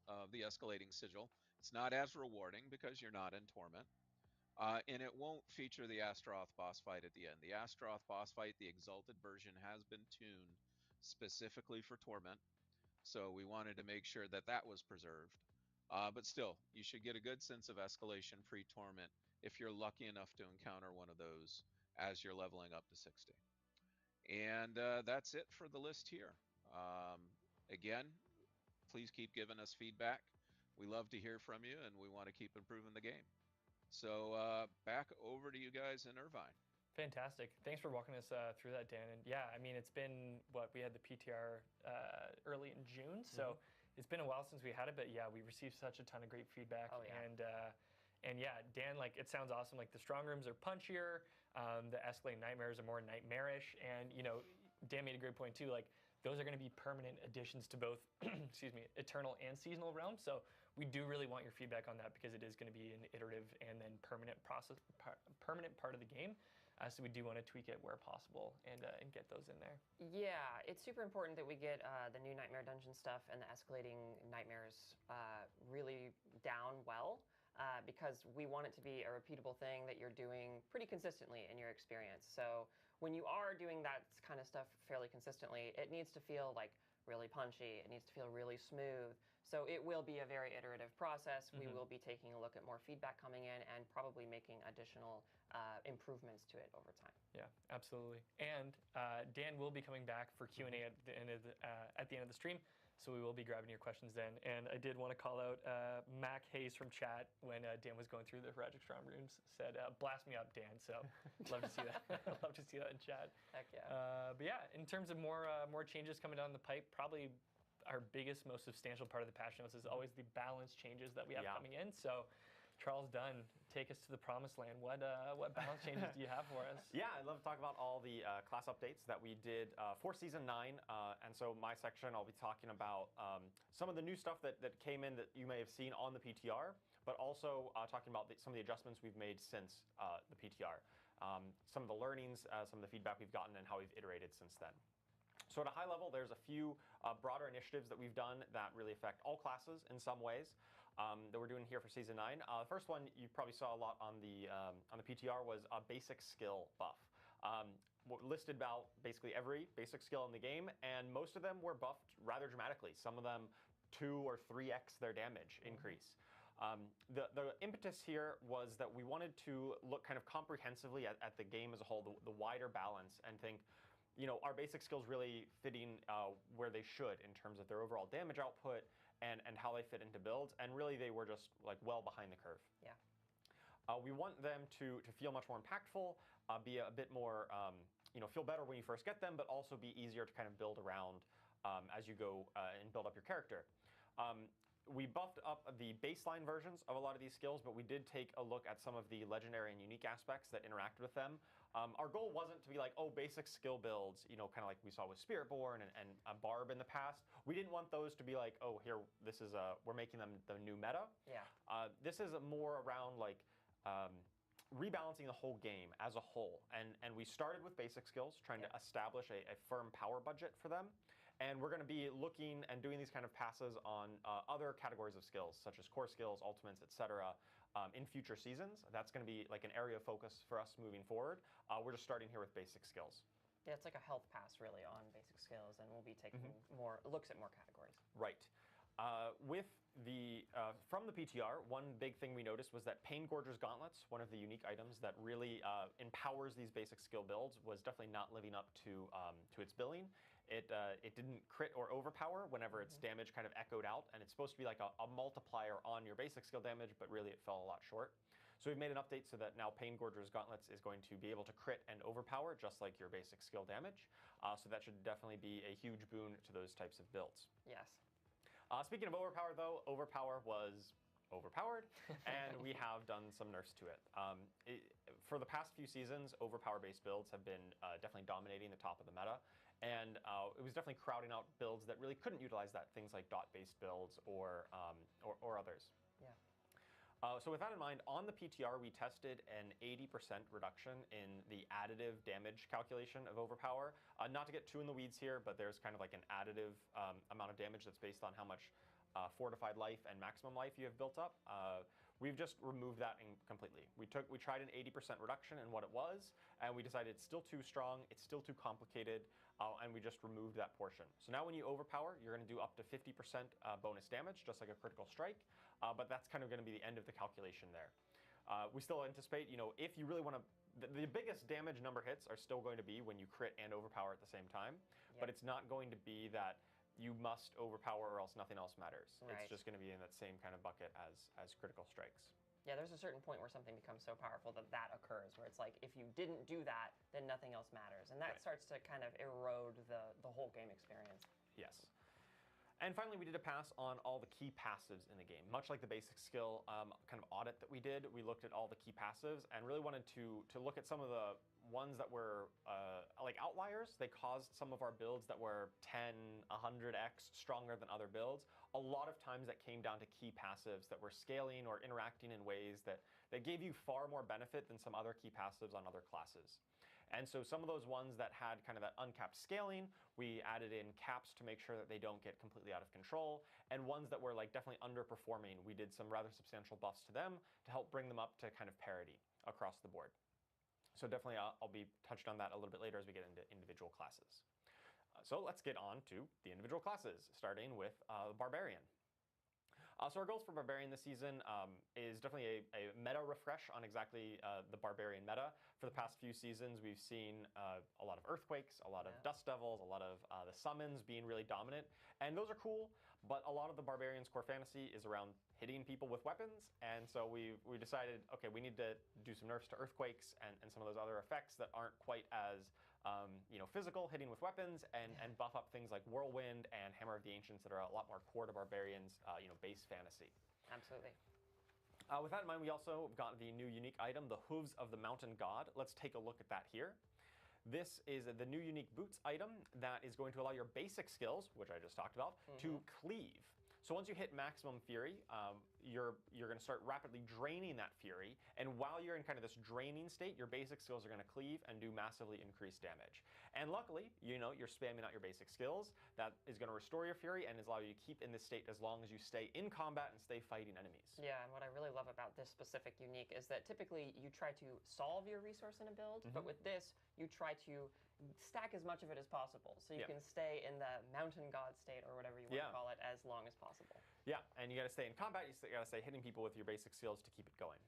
of the escalating sigil. It's not as rewarding because you're not in Torment. And it won't feature the Astaroth boss fight at the end. The Astaroth boss fight, the Exalted version, has been tuned specifically for Torment. So we wanted to make sure that that was preserved. But still, you should get a good sense of escalation pre-Torment if you're lucky enough to encounter one of those as you're leveling up to 60. And that's it for the list here. Again, please keep giving us feedback. We love to hear from you, and we want to keep improving the game. So back over to you guys in Irvine. Fantastic. Thanks for walking us through that, Dan. And yeah, I mean, it's been, we had the PTR early in June, so it's been a while since we had it, but yeah, we received such a ton of great feedback. Oh, yeah. And yeah, Dan, like, it sounds awesome. Like, the strong rooms are punchier, the escalating nightmares are more nightmarish, and, you know, Dan made a great point too, like, those are going to be permanent additions to both, excuse me, eternal and seasonal realms. So we do really want your feedback on that because it is going to be an iterative and then permanent part of the game. So we do want to tweak it where possible and get those in there. Yeah, it's super important that we get the new Nightmare Dungeon stuff and the escalating nightmares really down well. Because we want it to be a repeatable thing that you're doing pretty consistently in your experience. So when you are doing that kind of stuff fairly consistently, it needs to feel like really punchy. It needs to feel really smooth. So it will be a very iterative process. We will be taking a look at more feedback coming in and probably making additional improvements to it over time. Yeah, absolutely. And Dan will be coming back for Q&A at the end of the stream. So we will be grabbing your questions then. And I did want to call out Mac Hayes from chat when Dan was going through the Horadrim Strong Rooms, said, blast me up, Dan. So love to see that. Love to see that in chat. Heck yeah. But yeah, in terms of more changes coming down the pipe, probably our biggest, most substantial part of the patch notes is always the balance changes that we have coming in. So Charles Dunn, take us to the promised land. What balance changes do you have for us? Yeah, I'd love to talk about all the class updates that we did for Season 9. And so my section, I'll be talking about some of the new stuff that came in that you may have seen on the PTR, but also talking about some of the adjustments we've made since the PTR. Some of the learnings, some of the feedback we've gotten, and how we've iterated since then. So at a high level, there's a few broader initiatives that we've done that really affect all classes in some ways. That we're doing here for Season 9. The first one you probably saw a lot on the PTR was a basic skill buff. Listed about basically every basic skill in the game, and most of them were buffed rather dramatically. Some of them 2 or 3x their damage increase. The impetus here was that we wanted to look kind of comprehensively at the game as a whole, the wider balance, and think, you know, are basic skills really fitting where they should in terms of their overall damage output and how they fit into builds, and really they were just like well behind the curve. Yeah. We want them to feel much more impactful, be a bit more, you know, feel better when you first get them, but also be easier to kind of build around as you go and build up your character. We buffed up the baseline versions of a lot of these skills, but we did take a look at some of the legendary and unique aspects that interacted with them. Our goal wasn't to be like, oh, basic skill builds, you know, kind of like we saw with Spiritborn and Barb in the past. We didn't want those to be like, oh, here, this is we're making them the new meta. Yeah. This is more around like rebalancing the whole game as a whole. And we started with basic skills, trying to establish a firm power budget for them. And we're going to be looking and doing these kind of passes on other categories of skills, such as core skills, ultimates, etc., in future seasons. That's going to be like an area of focus for us moving forward. We're just starting here with basic skills. Yeah, it's like a health pass, really, on basic skills, and we'll be taking more looks at more categories. Right. With the from the PTR, one big thing we noticed was that Pain Gorger's Gauntlets, one of the unique items that really empowers these basic skill builds, was definitely not living up to its billing. It didn't crit or overpower whenever its damage kind of echoed out, and it's supposed to be like a multiplier on your basic skill damage, but really it fell a lot short. So we've made an update so that now Pain Gorger's Gauntlets is going to be able to crit and overpower just like your basic skill damage. So that should definitely be a huge boon to those types of builds. Yes. Speaking of overpower, though, overpower was overpowered, and we have done some nerfs to it. For the past few seasons, overpower-based builds have been definitely dominating the top of the meta, and it was definitely crowding out builds that really couldn't utilize that, things like dot-based builds or others. Yeah. So with that in mind, on the PTR, we tested an 80% reduction in the additive damage calculation of overpower. Not to get too in the weeds here, but there's kind of like an additive amount of damage that's based on how much fortified life and maximum life you have built up. We've just removed that completely. We tried an 80% reduction in what it was, and we decided it's still too strong, it's still too complicated, and we just removed that portion. So now when you overpower, you're going to do up to 50% bonus damage, just like a critical strike, but that's kind of going to be the end of the calculation there. We still anticipate, you know, if you really want to, the biggest damage number hits are still going to be when you crit and overpower at the same time, but it's not going to be that, you must overpower or else nothing else matters. Right. It's just going to be in that same kind of bucket as critical strikes. Yeah, there's a certain point where something becomes so powerful that that occurs, where it's like, if you didn't do that, then nothing else matters. And that starts to kind of erode the whole game experience. Yes. And finally, we did a pass on all the key passives in the game. Much like the basic skill kind of audit that we did, we looked at all the key passives and really wanted to look at some of the ones that were like outliers. They caused some of our builds that were 10, 100x stronger than other builds. A lot of times that came down to key passives that were scaling or interacting in ways that gave you far more benefit than some other key passives on other classes. And so some of those ones that had kind of that uncapped scaling, we added in caps to make sure that they don't get completely out of control. And ones that were like definitely underperforming, we did some rather substantial buffs to them to help bring them up to kind of parity across the board. So definitely I'll be touched on that a little bit later as we get into individual classes. So let's get on to the individual classes, starting with Barbarian. So our goals for Barbarian this season is definitely a meta refresh on exactly the Barbarian meta. For the past few seasons, we've seen a lot of Earthquakes, a lot of Dust Devils, a lot of the summons being really dominant. And those are cool, but a lot of the Barbarian's core fantasy is around hitting people with weapons. And so we decided, okay, we need to do some nerfs to Earthquakes and some of those other effects that aren't quite as physical, hitting with weapons, and buff up things like Whirlwind and Hammer of the Ancients that are a lot more core to Barbarian's base fantasy. Absolutely. With that in mind, we also got the new unique item, the Hooves of the Mountain God. Let's take a look at that here. This is the new unique boots item that is going to allow your basic skills, which I just talked about, to cleave. So once you hit maximum fury, you're going to start rapidly draining that fury, and while you're in kind of this draining state, your basic skills are going to cleave and do massively increased damage. And luckily, you're spamming out your basic skills. That is going to restore your fury and allow you to keep in this state as long as you stay in combat and stay fighting enemies. Yeah, and what I really love about this specific unique is that typically you try to solve your resource in a build, but with this, you try to stack as much of it as possible, so you can stay in the mountain god state or whatever you want to call it as long as possible. Yeah, and you got to stay in combat. You got to stay hitting people with your basic skills to keep it going.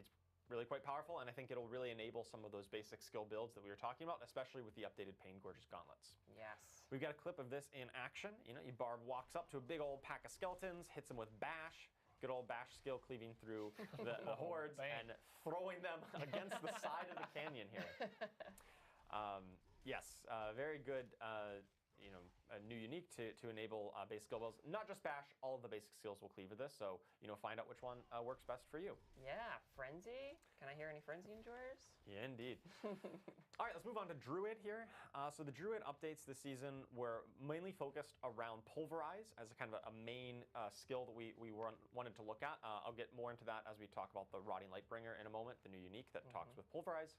It's really quite powerful, and I think it'll really enable some of those basic skill builds that we were talking about, especially with the updated Pain Gorgeous gauntlets. Yes. We've got a clip of this in action. Barb walks up to a big old pack of skeletons, hits them with bash. Good old bash skill cleaving through the hordes and throwing them against the side of the canyon here. Yes, very good, a new unique to enable base skill builds. Not just bash, all of the basic skills will cleave with this, so, find out which one works best for you. Yeah, Frenzy. Can I hear any Frenzy enjoyers? Yeah, indeed. All right, let's move on to Druid here. So the Druid updates this season were mainly focused around Pulverize as a kind of a main skill that we wanted to look at. I'll get more into that as we talk about the Rotting Lightbringer in a moment, the new unique that talks with Pulverize.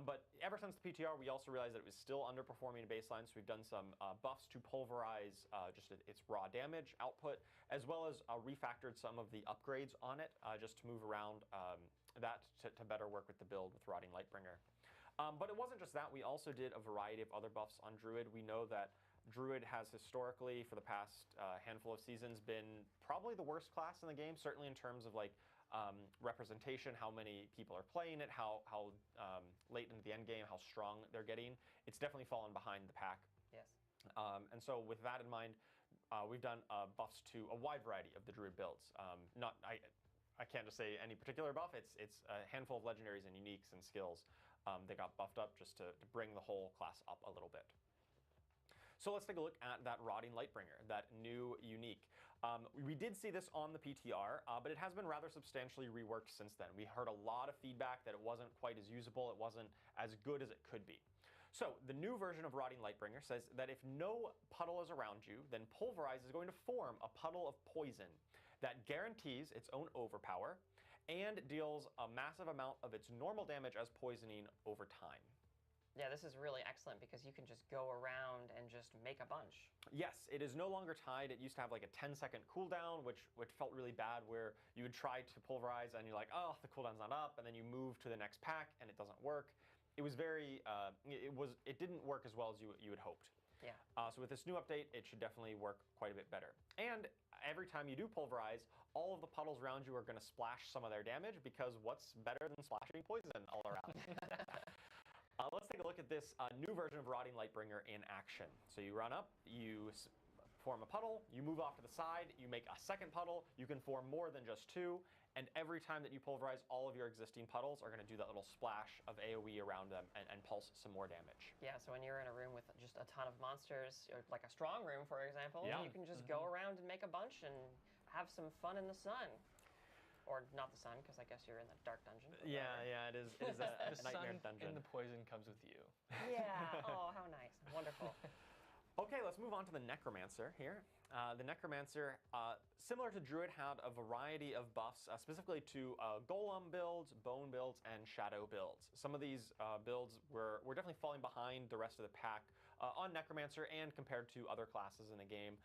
But ever since the PTR, we also realized that it was still underperforming baseline, so we've done some buffs to Pulverize just its raw damage output, as well as refactored some of the upgrades on it just to move around that to better work with the build with Rotting Lightbringer. But it wasn't just that. We also did a variety of other buffs on Druid. We know that Druid has historically, for the past handful of seasons, been probably the worst class in the game, certainly in terms of representation, how many people are playing it, how late into the end game, how strong they're getting. It's definitely fallen behind the pack. Yes. And so with that in mind, we've done buffs to a wide variety of the Druid builds. I can't just say any particular buff. It's a handful of legendaries and uniques and skills that got buffed up just to bring the whole class up a little bit. So let's take a look at that Rotting Lightbringer, that new unique. We did see this on the PTR, but it has been rather substantially reworked since then. We heard a lot of feedback that it wasn't quite as usable, it wasn't as good as it could be. So the new version of Rotting Lightbringer says that if no puddle is around you, then Pulverize is going to form a puddle of poison that guarantees its own overpower and deals a massive amount of its normal damage as poisoning over time. Yeah, this is really excellent because you can just go around and just make a bunch. Yes, it is no longer tied. It used to have like a 10-second cooldown, which felt really bad, where you would try to Pulverize and you're like, oh, the cooldown's not up, and then you move to the next pack and it doesn't work. It was very, it didn't work as well as you had hoped. Yeah. So with this new update, it should definitely work quite a bit better. And every time you do Pulverize, all of the puddles around you are going to splash some of their damage, because what's better than splashing poison all around? Let's take a look at this new version of Rotting Lightbringer in action. So you run up, you form a puddle, you move off to the side, you make a second puddle, you can form more than just 2, and every time that you pulverize, all of your existing puddles are going to do that little splash of AoE around them and pulse some more damage. Yeah, so when you're in a room with just a ton of monsters, or like a strong room, for example, you can just go around and make a bunch and have some fun in the sun. Or not the sun, because I guess you're in the dark dungeon. Yeah, it is a nightmare dungeon. And the poison comes with you. Yeah, oh, how nice. Wonderful. Okay, let's move on to the Necromancer here. The Necromancer, similar to Druid, had a variety of buffs, specifically to Golem builds, Bone builds, and Shadow builds. Some of these builds were definitely falling behind the rest of the pack on Necromancer and compared to other classes in the game.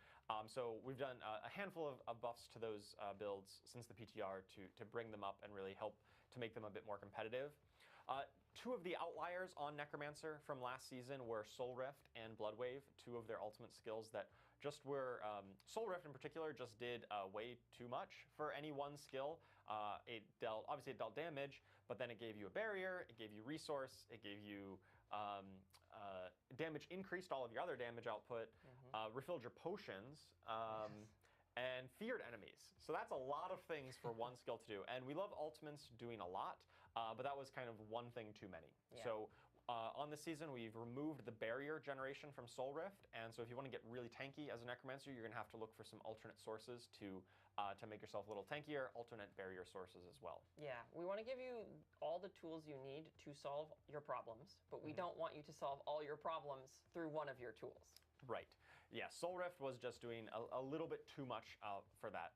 So we've done a handful of buffs to those builds since the PTR to bring them up and really help to make them a bit more competitive. 2 of the outliers on Necromancer from last season were Soul Rift and Blood Wave, 2 of their ultimate skills that just were, Soul Rift in particular just did way too much for any one skill. Obviously it dealt damage, but then it gave you a barrier, it gave you resource, it gave you damage increased all of your other damage output, refilled your potions, and feared enemies. So that's a lot of things for one skill to do. And we love ultimates doing a lot, but that was kind of one thing too many. Yeah. So on this season, we've removed the barrier generation from Soul Rift, and so if you want to get really tanky as a Necromancer, you're going to have to look for some alternate sources to make yourself a little tankier, alternate barrier sources as well. Yeah, we want to give you all the tools you need to solve your problems, but we don't want you to solve all your problems through one of your tools. Right. Yeah, Soul Rift was just doing a little bit too much for that,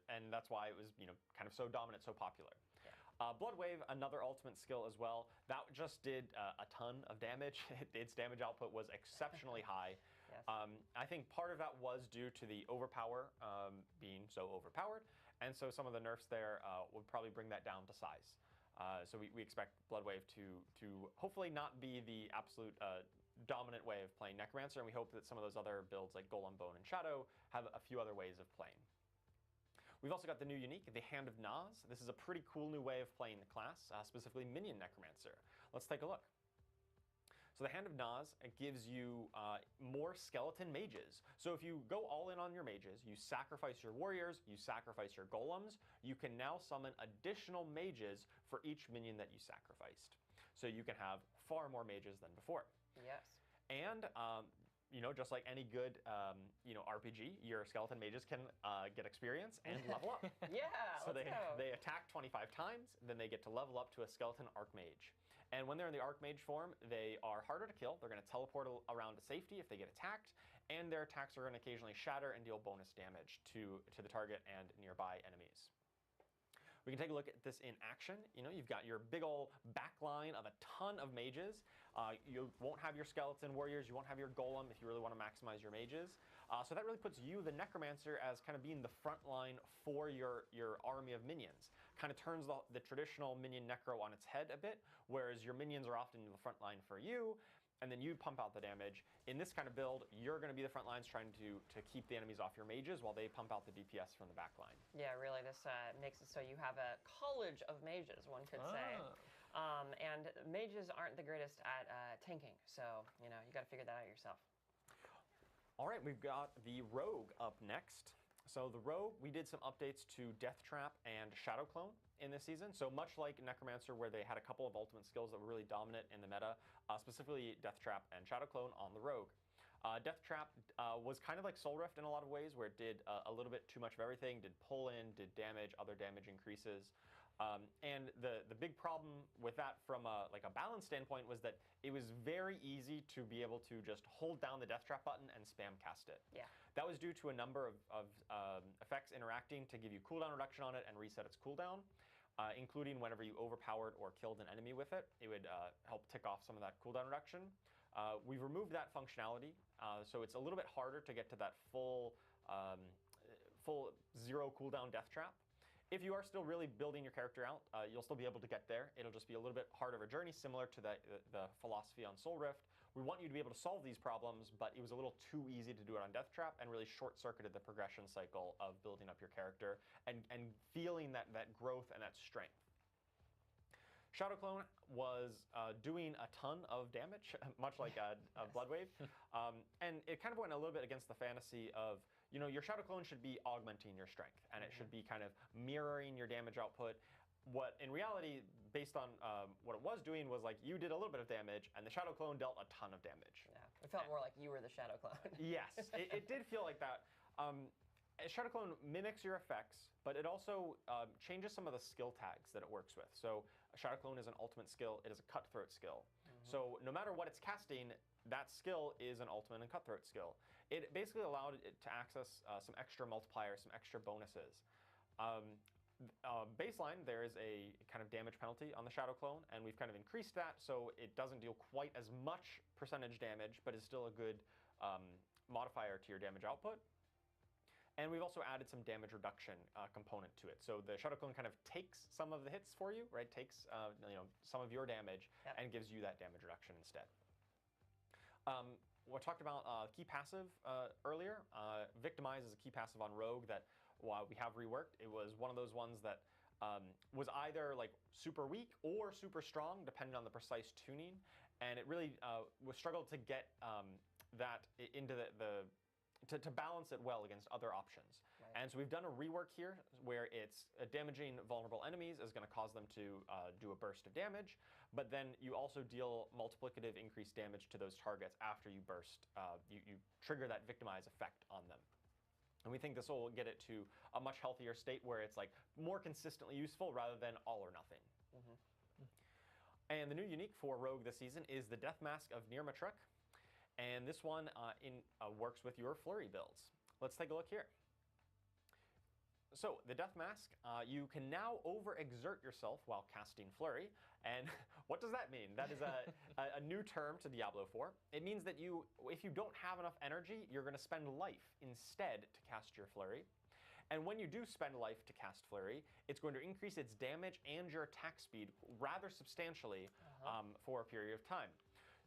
and that's why it was kind of so dominant, so popular. Blood Wave, another ultimate skill as well. That just did a ton of damage. Its damage output was exceptionally high. Yes. I think part of that was due to the overpower being so overpowered, and so some of the nerfs there would probably bring that down to size. So we expect Blood Wave to hopefully not be the absolute dominant way of playing Necromancer, and we hope that some of those other builds like Golem, Bone, and Shadow have a few other ways of playing. We've also got the new unique, the Hand of Nas. This is a pretty cool new way of playing the class, specifically Minion Necromancer. Let's take a look. So the Hand of Nas gives you more skeleton mages. So if you go all in on your mages, you sacrifice your warriors, you sacrifice your golems, you can now summon additional mages for each minion that you sacrificed. So you can have far more mages than before. Yes. And just like any good, RPG, your skeleton mages can get experience and level up. Yeah, so they attack 25 times, then they get to level up to a skeleton Archmage. And when they're in the Archmage form, they are harder to kill. They're going to teleport around to safety if they get attacked, and their attacks are going to occasionally shatter and deal bonus damage to the target and nearby enemies. We can take a look at this in action. You've got your big old backline of a ton of mages. You won't have your skeleton warriors, you won't have your golem if you really want to maximize your mages. So that really puts you, the Necromancer, as kind of being the front line for your army of minions. Kind of turns the traditional minion necro on its head a bit, whereas your minions are often the front line for you, and then you pump out the damage. In this kind of build, you're going to be the front lines trying to keep the enemies off your mages while they pump out the DPS from the back line. Yeah, really, this makes it so you have a college of mages, one could say. And mages aren't the greatest at tanking, so you got to figure that out yourself. All right, we've got the Rogue up next. So the Rogue, we did some updates to Death Trap and Shadow Clone in this season. So much like Necromancer, where they had a couple of ultimate skills that were really dominant in the meta, specifically Death Trap and Shadow Clone on the Rogue. Death Trap was kind of like Soul Rift in a lot of ways, where it did a little bit too much of everything, did pull in, did damage, other damage increases. And the big problem with that from a balance standpoint was that it was very easy to be able to just hold down the Death Trap button and spam cast it. Yeah. That was due to a number of effects interacting to give you cooldown reduction on it and reset its cooldown, including whenever you overpowered or killed an enemy with it. It would help tick off some of that cooldown reduction. We've removed that functionality, so it's a little bit harder to get to that full zero cooldown Death Trap. If you are still really building your character out, you'll still be able to get there. It'll just be a little bit harder of a journey, similar to the philosophy on Soul Rift. We want you to be able to solve these problems, but it was a little too easy to do it on Death Trap and really short-circuited the progression cycle of building up your character and feeling that growth and that strength. Shadow Clone was doing a ton of damage, much like a Blood Wave, and it kind of went a little bit against the fantasy of, you know, your Shadow Clone should be augmenting your strength, and it should be kind of mirroring your damage output. What in reality, based on what it was doing, was like you did a little bit of damage, and the Shadow Clone dealt a ton of damage. Yeah, it felt more like you were the Shadow Clone. Yes, it did feel like that. Shadow Clone mimics your effects, but it also changes some of the skill tags that it works with. So Shadow Clone is an ultimate skill. It is a cutthroat skill. So no matter what it's casting, that skill is an ultimate and cutthroat skill. It basically allowed it to access some extra multipliers, some extra bonuses. Baseline, there is a kind of damage penalty on the Shadow Clone, and we've kind of increased that so it doesn't deal quite as much percentage damage, but is still a good modifier to your damage output. And we've also added some damage reduction component to it. So the Shadow Clone kind of takes some of the hits for you, right? Takes you know, some of your damage and gives you that damage reduction instead. We talked about key passive earlier. Victimize is a key passive on Rogue that we have reworked. It was one of those ones that was either like super weak or super strong, depending on the precise tuning. And it really was struggled to get that into to balance it well against other options. Right. And so we've done a rework here where it's damaging vulnerable enemies is going to cause them to do a burst of damage, but then you also deal multiplicative increased damage to those targets after you burst, you trigger that victimize effect on them. And we think this will get it to a much healthier state where it's like more consistently useful rather than all or nothing. And the new unique for Rogue this season is the Death Mask of Nirmatruk. And this one works with your flurry builds. Let's take a look here. So the Death Mask, you can now overexert yourself while casting flurry. And what does that mean? That is a new term to Diablo IV. It means that if you don't have enough energy, you're going to spend life instead to cast your flurry. And when you do spend life to cast flurry, it's going to increase its damage and your attack speed rather substantially for a period of time.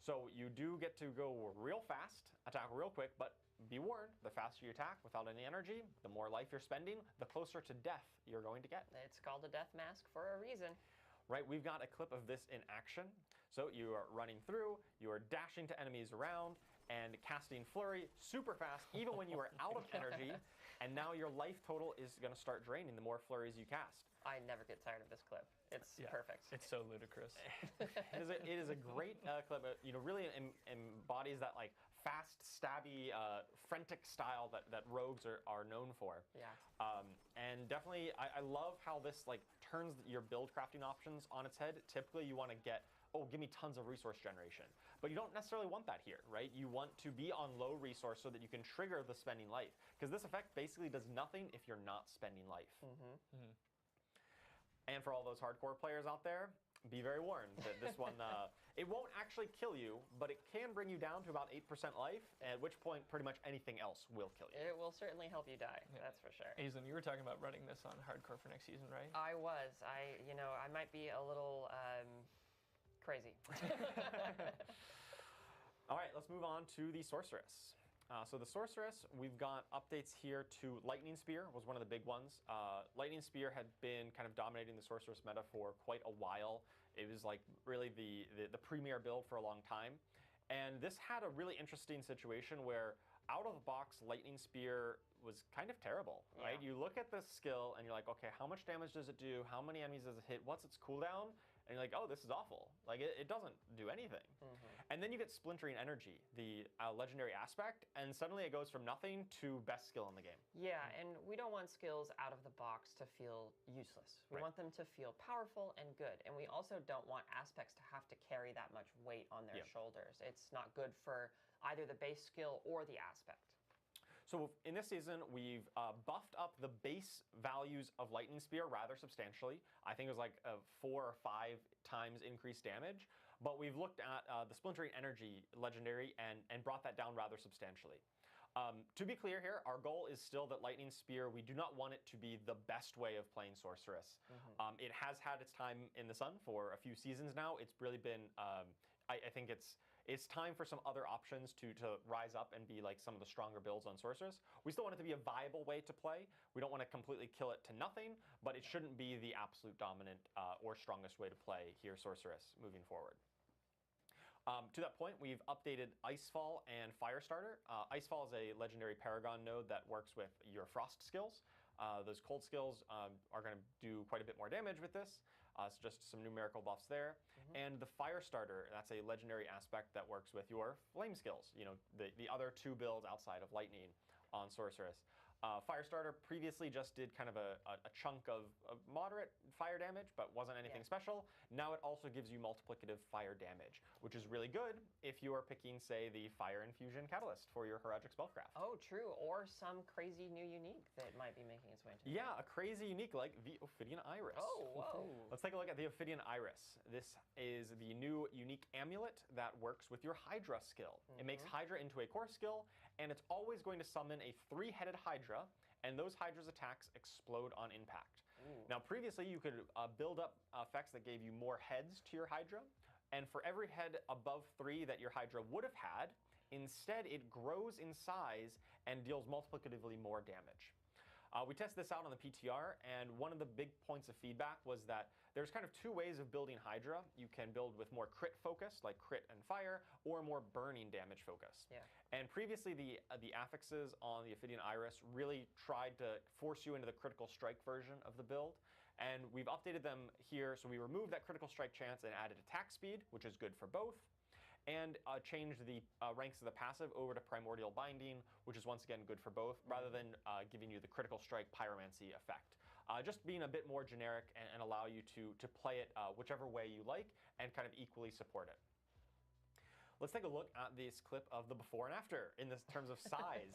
So you do get to go real fast, attack real quick, but be warned, the faster you attack without any energy, the more life you're spending, the closer to death you're going to get. It's called a Death Mask for a reason. Right, we've got a clip of this in action. So you are running through, you are dashing to enemies around, and casting flurry super fast, even when you are out of energy, and now your life total is going to start draining the more flurries you cast. I never get tired of this clip. It's perfect. It's so ludicrous. It is a great clip. You know, really embodies that like fast, stabby, frantic style that rogues are known for. Yeah. And definitely, I love how this like turns your build crafting options on its head. Typically, you want to get, oh, give me tons of resource generation. But you don't necessarily want that here, right? You want to be on low resource so that you can trigger the spending life. Because this effect basically does nothing if you're not spending life. And for all those hardcore players out there, be very warned that this one, it won't actually kill you, but it can bring you down to about 8% life, at which point pretty much anything else will kill you. It will certainly help you die, that's for sure. Aislinn, you were talking about running this on hardcore for next season, right? I was. I might be a little crazy. All right, let's move on to the Sorceress. So the Sorceress, we've got updates here to Lightning Spear was one of the big ones. Lightning Spear had been kind of dominating the Sorceress meta for quite a while. It was like really the premier build for a long time. And this had a really interesting situation where out of the box, Lightning Spear was kind of terrible, right? You look at this skill and you're like, okay, how much damage does it do? How many enemies does it hit? What's its cooldown? And you're like, oh, this is awful. Like, it doesn't do anything. And then you get Splintering Energy, the legendary aspect, and suddenly it goes from nothing to best skill in the game. Yeah, and we don't want skills out of the box to feel useless. We want them to feel powerful and good. And we also don't want aspects to have to carry that much weight on their shoulders. It's not good for either the base skill or the aspect. So in this season, we've buffed up the base values of Lightning Spear rather substantially. I think it was like 4 or 5 times increased damage. But we've looked at the Splintering Energy legendary and brought that down rather substantially. To be clear here, our goal is still that Lightning Spear, we do not want it to be the best way of playing Sorceress. It has had its time in the sun for a few seasons now. It's really been, I think it's it's time for some other options to rise up and be like some of the stronger builds on Sorceress. We still want it to be a viable way to play. We don't want to completely kill it to nothing, but it shouldn't be the absolute dominant or strongest way to play here Sorceress moving forward. To that point, we've updated Icefall and Firestarter. Icefall is a legendary Paragon node that works with your Frost skills. Those cold skills are going to do quite a bit more damage with this. So just some numerical buffs there. And the Firestarter, that's a legendary aspect that works with your flame skills. You know, the other two builds outside of lightning on Sorceress. Firestarter previously just did kind of a chunk of moderate fire damage, but wasn't anything special. Now it also gives you multiplicative fire damage, which is really good if you are picking, say, the Fire Infusion Catalyst for your Horadrim spellcraft. Oh, true. Or some crazy new unique that might be making its way into Yeah, a crazy unique like the Ophidian Iris. Oh, whoa. Let's take a look at the Ophidian Iris. This is the new unique amulet that works with your Hydra skill. It makes Hydra into a core skill, and it's always going to summon a 3-headed Hydra, and those Hydra's attacks explode on impact. Now, previously, you could build up effects that gave you more heads to your Hydra, and for every head above 3 that your Hydra would have had, instead it grows in size and deals multiplicatively more damage. We tested this out on the PTR, and one of the big points of feedback was that there's kind of 2 ways of building Hydra. You can build with more crit focus, like crit and fire, or more burning damage focus. Yeah. And previously, the affixes on the Ophidian Iris really tried to force you into the critical strike version of the build. And we've updated them here, so we removed that critical strike chance and added attack speed, which is good for both, and changed the ranks of the passive over to Primordial Binding, which is once again good for both, rather than giving you the critical strike pyromancy effect. Just being a bit more generic and allow you to play it whichever way you like and kind of equally support it. Let's take a look at this clip of the before and after in this terms of size.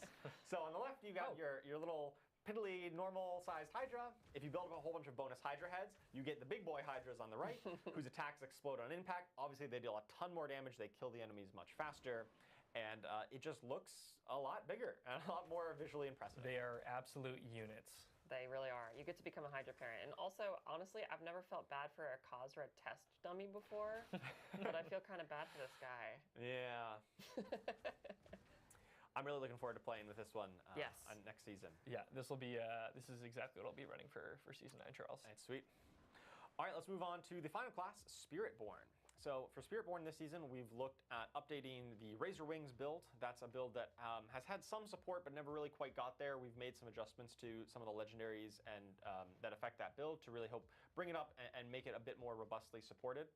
So on the left, you got your little piddly normal-sized Hydra. If you build up a whole bunch of bonus Hydra heads, you get the big boy Hydras on the right, whose attacks explode on impact. Obviously, they deal a ton more damage. They kill the enemies much faster. And it just looks a lot bigger and a lot more visually impressive. They are absolute units. They really are. You get to become a Hydra parent. And also, honestly, I've never felt bad for a Cosa test dummy before, but I feel kind of bad for this guy. Yeah. I'm really looking forward to playing with this one on next season. Yeah, this is exactly what I'll be running for Season 9, Charles. That's sweet. All right, let's move on to the final class, Spiritborn. So for Spiritborn this season, we've looked at updating the Razor Wings build. That's a build that has had some support but never really quite got there. We've made some adjustments to some of the legendaries and that affect that build to really help bring it up and make it a bit more robustly supported.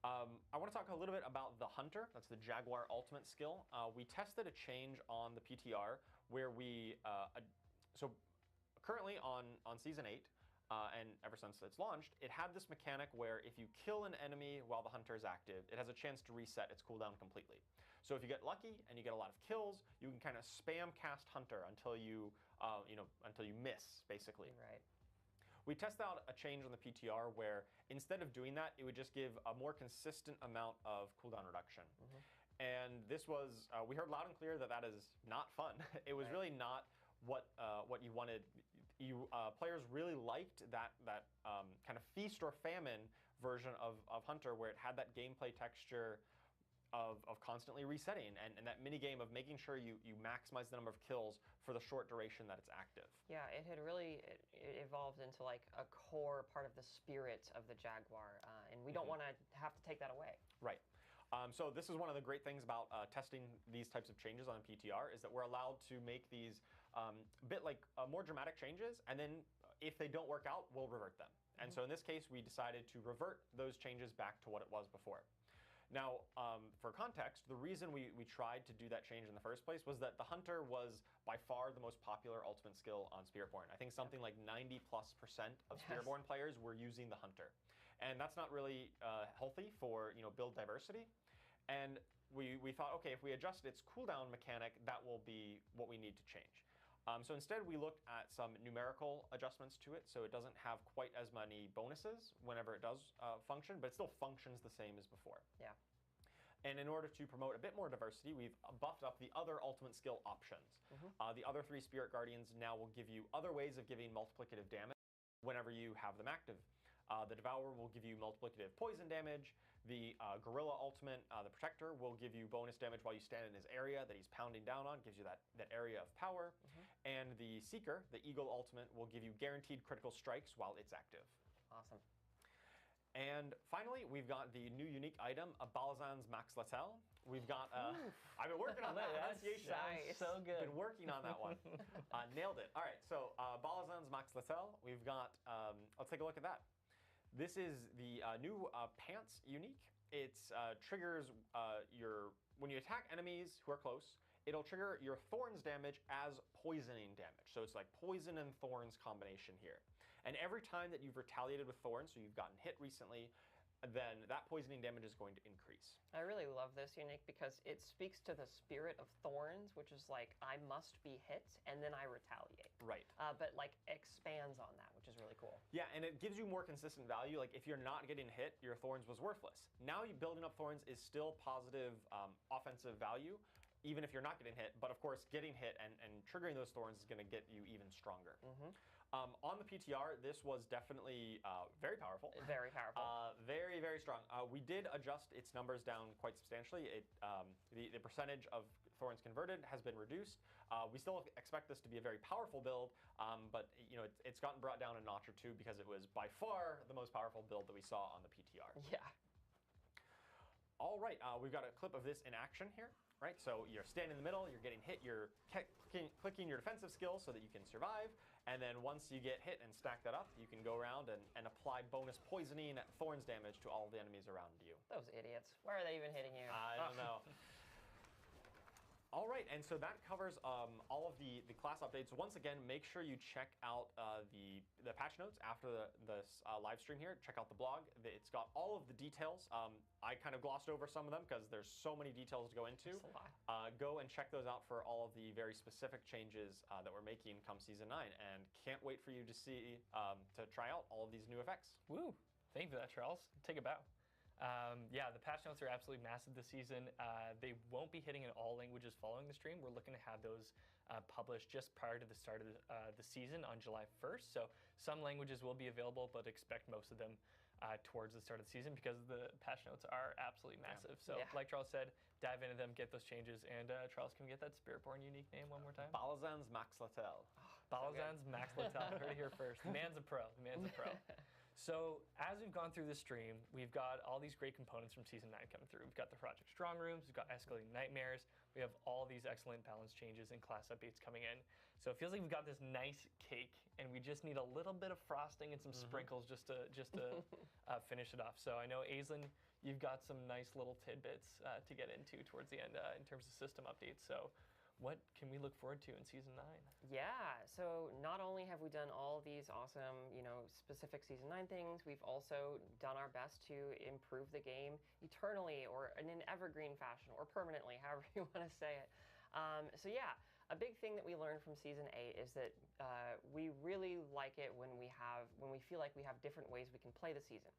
I want to talk a little bit about the Hunter. That's the Jaguar ultimate skill. We tested a change on the PTR where we, so currently on Season 8, and ever since it's launched, it had this mechanic where if you kill an enemy while the Hunter is active, it has a chance to reset its cooldown completely. So if you get lucky and you get a lot of kills, you can kind of spam cast Hunter until you, until you miss, basically. Right. We tested out a change on the PTR where instead of doing that, it would just give a more consistent amount of cooldown reduction. And this was, we heard loud and clear that that is not fun. It was really not what you wanted. Players really liked that kind of feast or famine version of Hunter, where it had that gameplay texture of constantly resetting and that mini game of making sure you maximize the number of kills for the short duration that it's active. Yeah, it had really it evolved into like a core part of the spirit of the Jaguar, and we don't want to have to take that away. Right. So this is one of the great things about testing these types of changes on PTR is that we're allowed to make these bit like more dramatic changes, and then if they don't work out, we'll revert them. And so in this case, we decided to revert those changes back to what it was before. Now, for context, the reason we tried to do that change in the first place was that the Hunter was by far the most popular ultimate skill on Spiritborn. I think something like 90+% of Spiritborn players were using the Hunter. And that's not really healthy for build diversity. And we thought, okay, if we adjust its cooldown mechanic, that will be what we need to change. So instead, we looked at some numerical adjustments to it, so it doesn't have quite as many bonuses whenever it does function, but it still functions the same as before. Yeah. And in order to promote a bit more diversity, we've buffed up the other ultimate skill options. The other 3 Spirit Guardians now will give you other ways of giving multiplicative damage whenever you have them active. The Devourer will give you multiplicative poison damage. The Gorilla ultimate, the Protector, will give you bonus damage while you stand in his area that he's pounding down on, gives you that area of power. And the Seeker, the Eagle ultimate, will give you guaranteed critical strikes while it's active. Awesome. And finally, we've got the new unique item, a Balazan's Max Latel. We've got, I've been working on that pronunciation. Nice. So good. Been working on that one. Nailed it. All right, so Balazan's Max Latel, we've got, let's take a look at that. This is the new Pants unique. It triggers when you attack enemies who are close, it'll trigger your Thorns damage as poisoning damage. So it's like poison and Thorns combination here. And every time that you've retaliated with Thorns, so you've gotten hit recently, then that poisoning damage is going to increase. I really love this unique because it speaks to the spirit of Thorns, which is like, I must be hit, and then I retaliate. Right. But like expands on that, which is really cool. Yeah, and it gives you more consistent value. Like if you're not getting hit, your Thorns was worthless. Now you building up Thorns is still positive offensive value, even if you're not getting hit. But of course, getting hit and triggering those Thorns is going to get you even stronger. On the PTR, this was definitely very powerful. Very powerful. Very, very strong. We did adjust its numbers down quite substantially. The percentage of Thorns converted has been reduced. We still expect this to be a very powerful build, but it's gotten brought down a notch or two because it was by far the most powerful build that we saw on the PTR. Yeah. All right, we've got a clip of this in action here. Right, so you're standing in the middle, you're getting hit, you're clicking your defensive skills so that you can survive, and then once you get hit and stack that up, you can go around and apply bonus poisoning Thorns damage to all of the enemies around you. Those idiots. Why are they even hitting you? I don't know. All right, and so that covers all of the class updates. Once again, make sure you check out the patch notes after the live stream here. Check out the blog. It's got all of the details. I kind of glossed over some of them because there's so many details to go into. That's a lot. Go and check those out for all of the very specific changes that we're making come Season 9. And can't wait for you to see, to try out all of these new effects. Woo! Thank you for that, Charles. Take a bow. Yeah, the patch notes are absolutely massive this season. They won't be hitting in all languages following the stream. We're looking to have those published just prior to the start of the season on July 1st. So some languages will be available, but expect most of them towards the start of the season because the patch notes are absolutely massive. So like Charles said, dive into them, get those changes, and Charles, can we get that Spiritborn unique name one more time? Balazan's Max Latel. Balazan's Max Latel. Heard it here first. The man's a pro. The man's a pro. So as we've gone through the stream, we've got all these great components from Season 9 coming through. We've got the Project Strong Rooms, we've got Escalating Nightmares, we have all these excellent balance changes and class updates coming in. So it feels like we've got this nice cake, and we just need a little bit of frosting and some sprinkles just to finish it off. So I know, Aislinn, you've got some nice little tidbits to get into towards the end in terms of system updates. So what can we look forward to in Season 9? Yeah, so not only have we done all these awesome, specific Season 9 things, we've also done our best to improve the game eternally or in an evergreen fashion or permanently, however you want to say it. So yeah, a big thing that we learned from Season 8 is that we really like it when we feel like we have different ways we can play the season.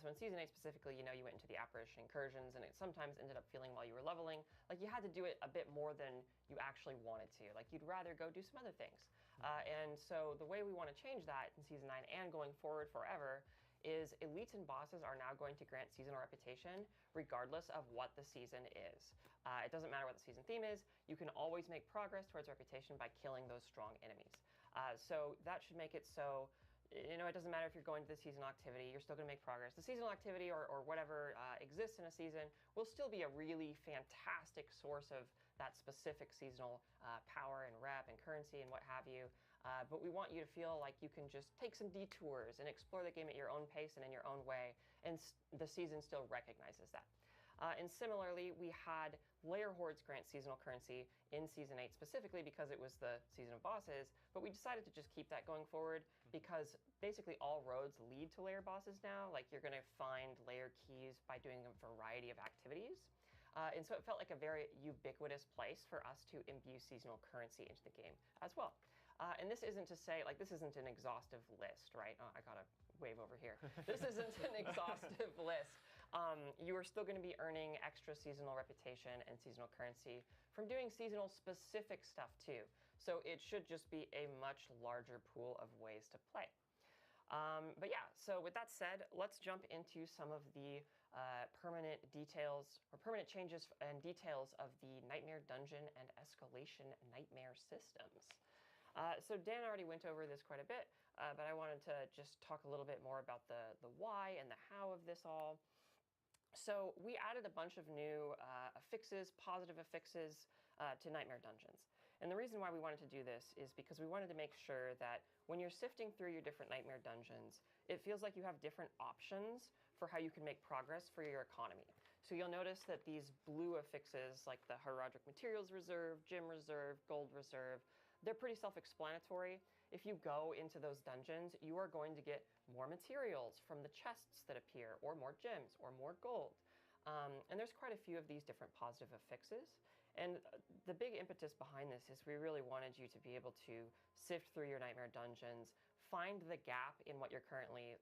So in Season 8 specifically, you went into the apparition incursions, and it sometimes ended up feeling while you were leveling like you had to do it a bit more than you actually wanted to. Like you'd rather go do some other things. And so the way we want to change that in Season 9 and going forward forever is elites and bosses are now going to grant seasonal reputation regardless of what the season is. It doesn't matter what the season theme is. You can always make progress towards reputation by killing those strong enemies. So that should make it so it doesn't matter if you're going to the seasonal activity, you're still going to make progress. The seasonal activity or whatever exists in a season will still be a really fantastic source of that specific seasonal power and rep and currency and what have you. But we want you to feel like you can just take some detours and explore the game at your own pace and in your own way, and the season still recognizes that. And similarly, we had Lair Hordes grant seasonal currency in Season 8 specifically because it was the season of bosses, but we decided to just keep that going forward because basically all roads lead to lair bosses now. Like you're going to find lair keys by doing a variety of activities. And so it felt like a very ubiquitous place for us to imbue seasonal currency into the game as well. And this isn't to say, this isn't an exhaustive list, right? Oh, I got to wave over here. This isn't an exhaustive list. You are still going to be earning extra seasonal reputation and seasonal currency from doing seasonal specific stuff too. So it should just be a much larger pool of ways to play. But yeah, so with that said, let's jump into some of the permanent details or permanent changes and details of the Nightmare Dungeon and Escalation Nightmare systems. So Dan already went over this quite a bit, but I wanted to just talk a little bit more about the why and the how of this all. So we added a bunch of new affixes, positive affixes, to Nightmare Dungeons. And the reason why we wanted to do this is because we wanted to make sure that when you're sifting through your different Nightmare Dungeons, it feels like you have different options for how you can make progress for your economy. So you'll notice that these blue affixes, like the Horadrim Materials Reserve, Gem Reserve, Gold Reserve, they're pretty self-explanatory. If you go into those dungeons, you are going to get more materials from the chests that appear, or more gems, or more gold. And there's quite a few of these different positive affixes. And the big impetus behind this is we really wanted you to be able to sift through your Nightmare Dungeons, find the gap in what you're currently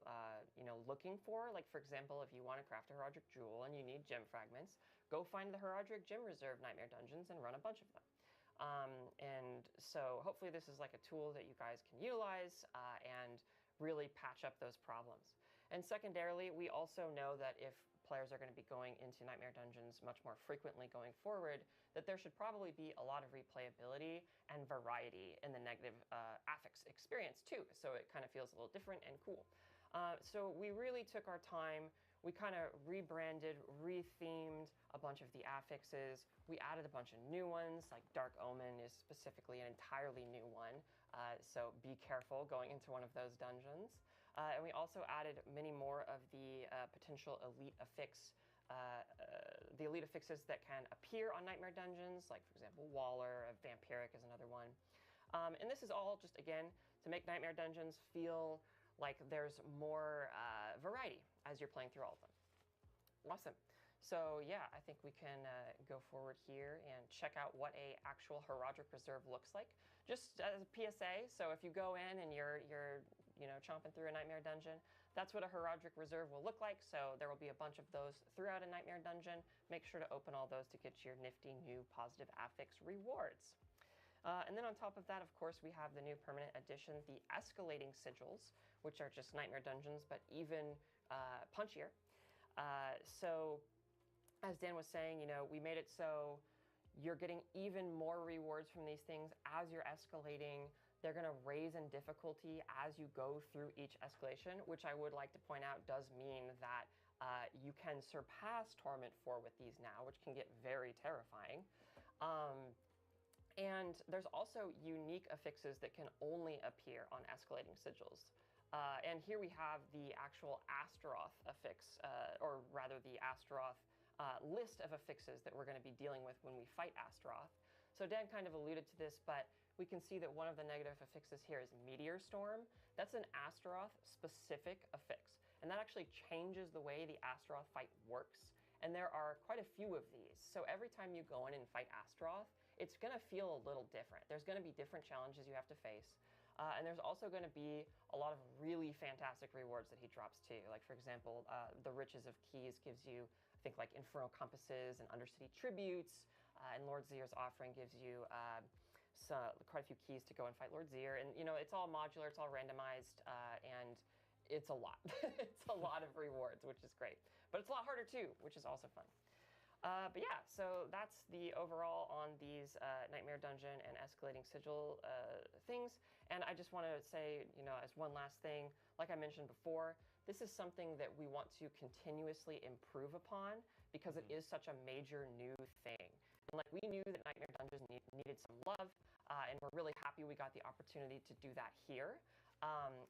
looking for. Like, for example, if you want to craft a Horadrim Jewel and you need gem fragments, go find the Horadrim Gem Reserve Nightmare Dungeons and run a bunch of them. And so hopefully this is like a tool that you guys can utilize and really patch up those problems. And secondarily, we also know that if players are going to be going into Nightmare Dungeons much more frequently going forward, that there should probably be a lot of replayability and variety in the negative affix experience too, so it kind of feels a little different and cool. So we really took our time. We kind of rebranded, rethemed a bunch of the affixes. We added a bunch of new ones, like Dark Omen is specifically an entirely new one, so be careful going into one of those dungeons. And we also added many more of the potential elite affix, the elite affixes that can appear on Nightmare Dungeons, like, for example, Waller, Vampiric is another one. And this is all just, again, to make Nightmare Dungeons feel like there's more variety as you're playing through all of them. Awesome. So yeah, I think we can go forward here and check out what a actual Horadrim Reserve looks like. Just as a PSA, so if you go in and you're chomping through a Nightmare Dungeon, that's what a Horadrim Reserve will look like. So there will be a bunch of those throughout a Nightmare Dungeon. Make sure to open all those to get your nifty new positive affix rewards. And then on top of that, of course, we have the new permanent addition, the escalating sigils, which are just Nightmare Dungeons, but even punchier. So as Dan was saying, we made it so you're getting even more rewards from these things as you're escalating. They're going to raise in difficulty as you go through each escalation, which I would like to point out does mean that you can surpass Torment 4 with these now, which can get very terrifying. And there's also unique affixes that can only appear on escalating sigils. And here we have the actual Astaroth affix, or rather the Astaroth list of affixes that we're going to be dealing with when we fight Astaroth. So Dan kind of alluded to this, but we can see that one of the negative affixes here is Meteor Storm. That's an Astaroth-specific affix, and that actually changes the way the Astaroth fight works. And there are quite a few of these. So every time you go in and fight Astaroth, it's going to feel a little different. There's going to be different challenges you have to face. And there's also going to be a lot of really fantastic rewards that he drops too. Like, for example, the Riches of Keys gives you, I think, like Infernal Compasses and Undercity Tributes. And Lord Zier's Offering gives you quite a few keys to go and fight Lord Zier. And, it's all modular, it's all randomized, and it's a lot. It's a lot of rewards, which is great. But it's a lot harder too, which is also fun. But yeah, so that's the overall on these Nightmare Dungeon and Escalating Sigil things. And I just want to say, as one last thing, like I mentioned before, this is something that we want to continuously improve upon because it is such a major new thing. And like, we knew that Nightmare Dungeons needed some love, and we're really happy we got the opportunity to do that here.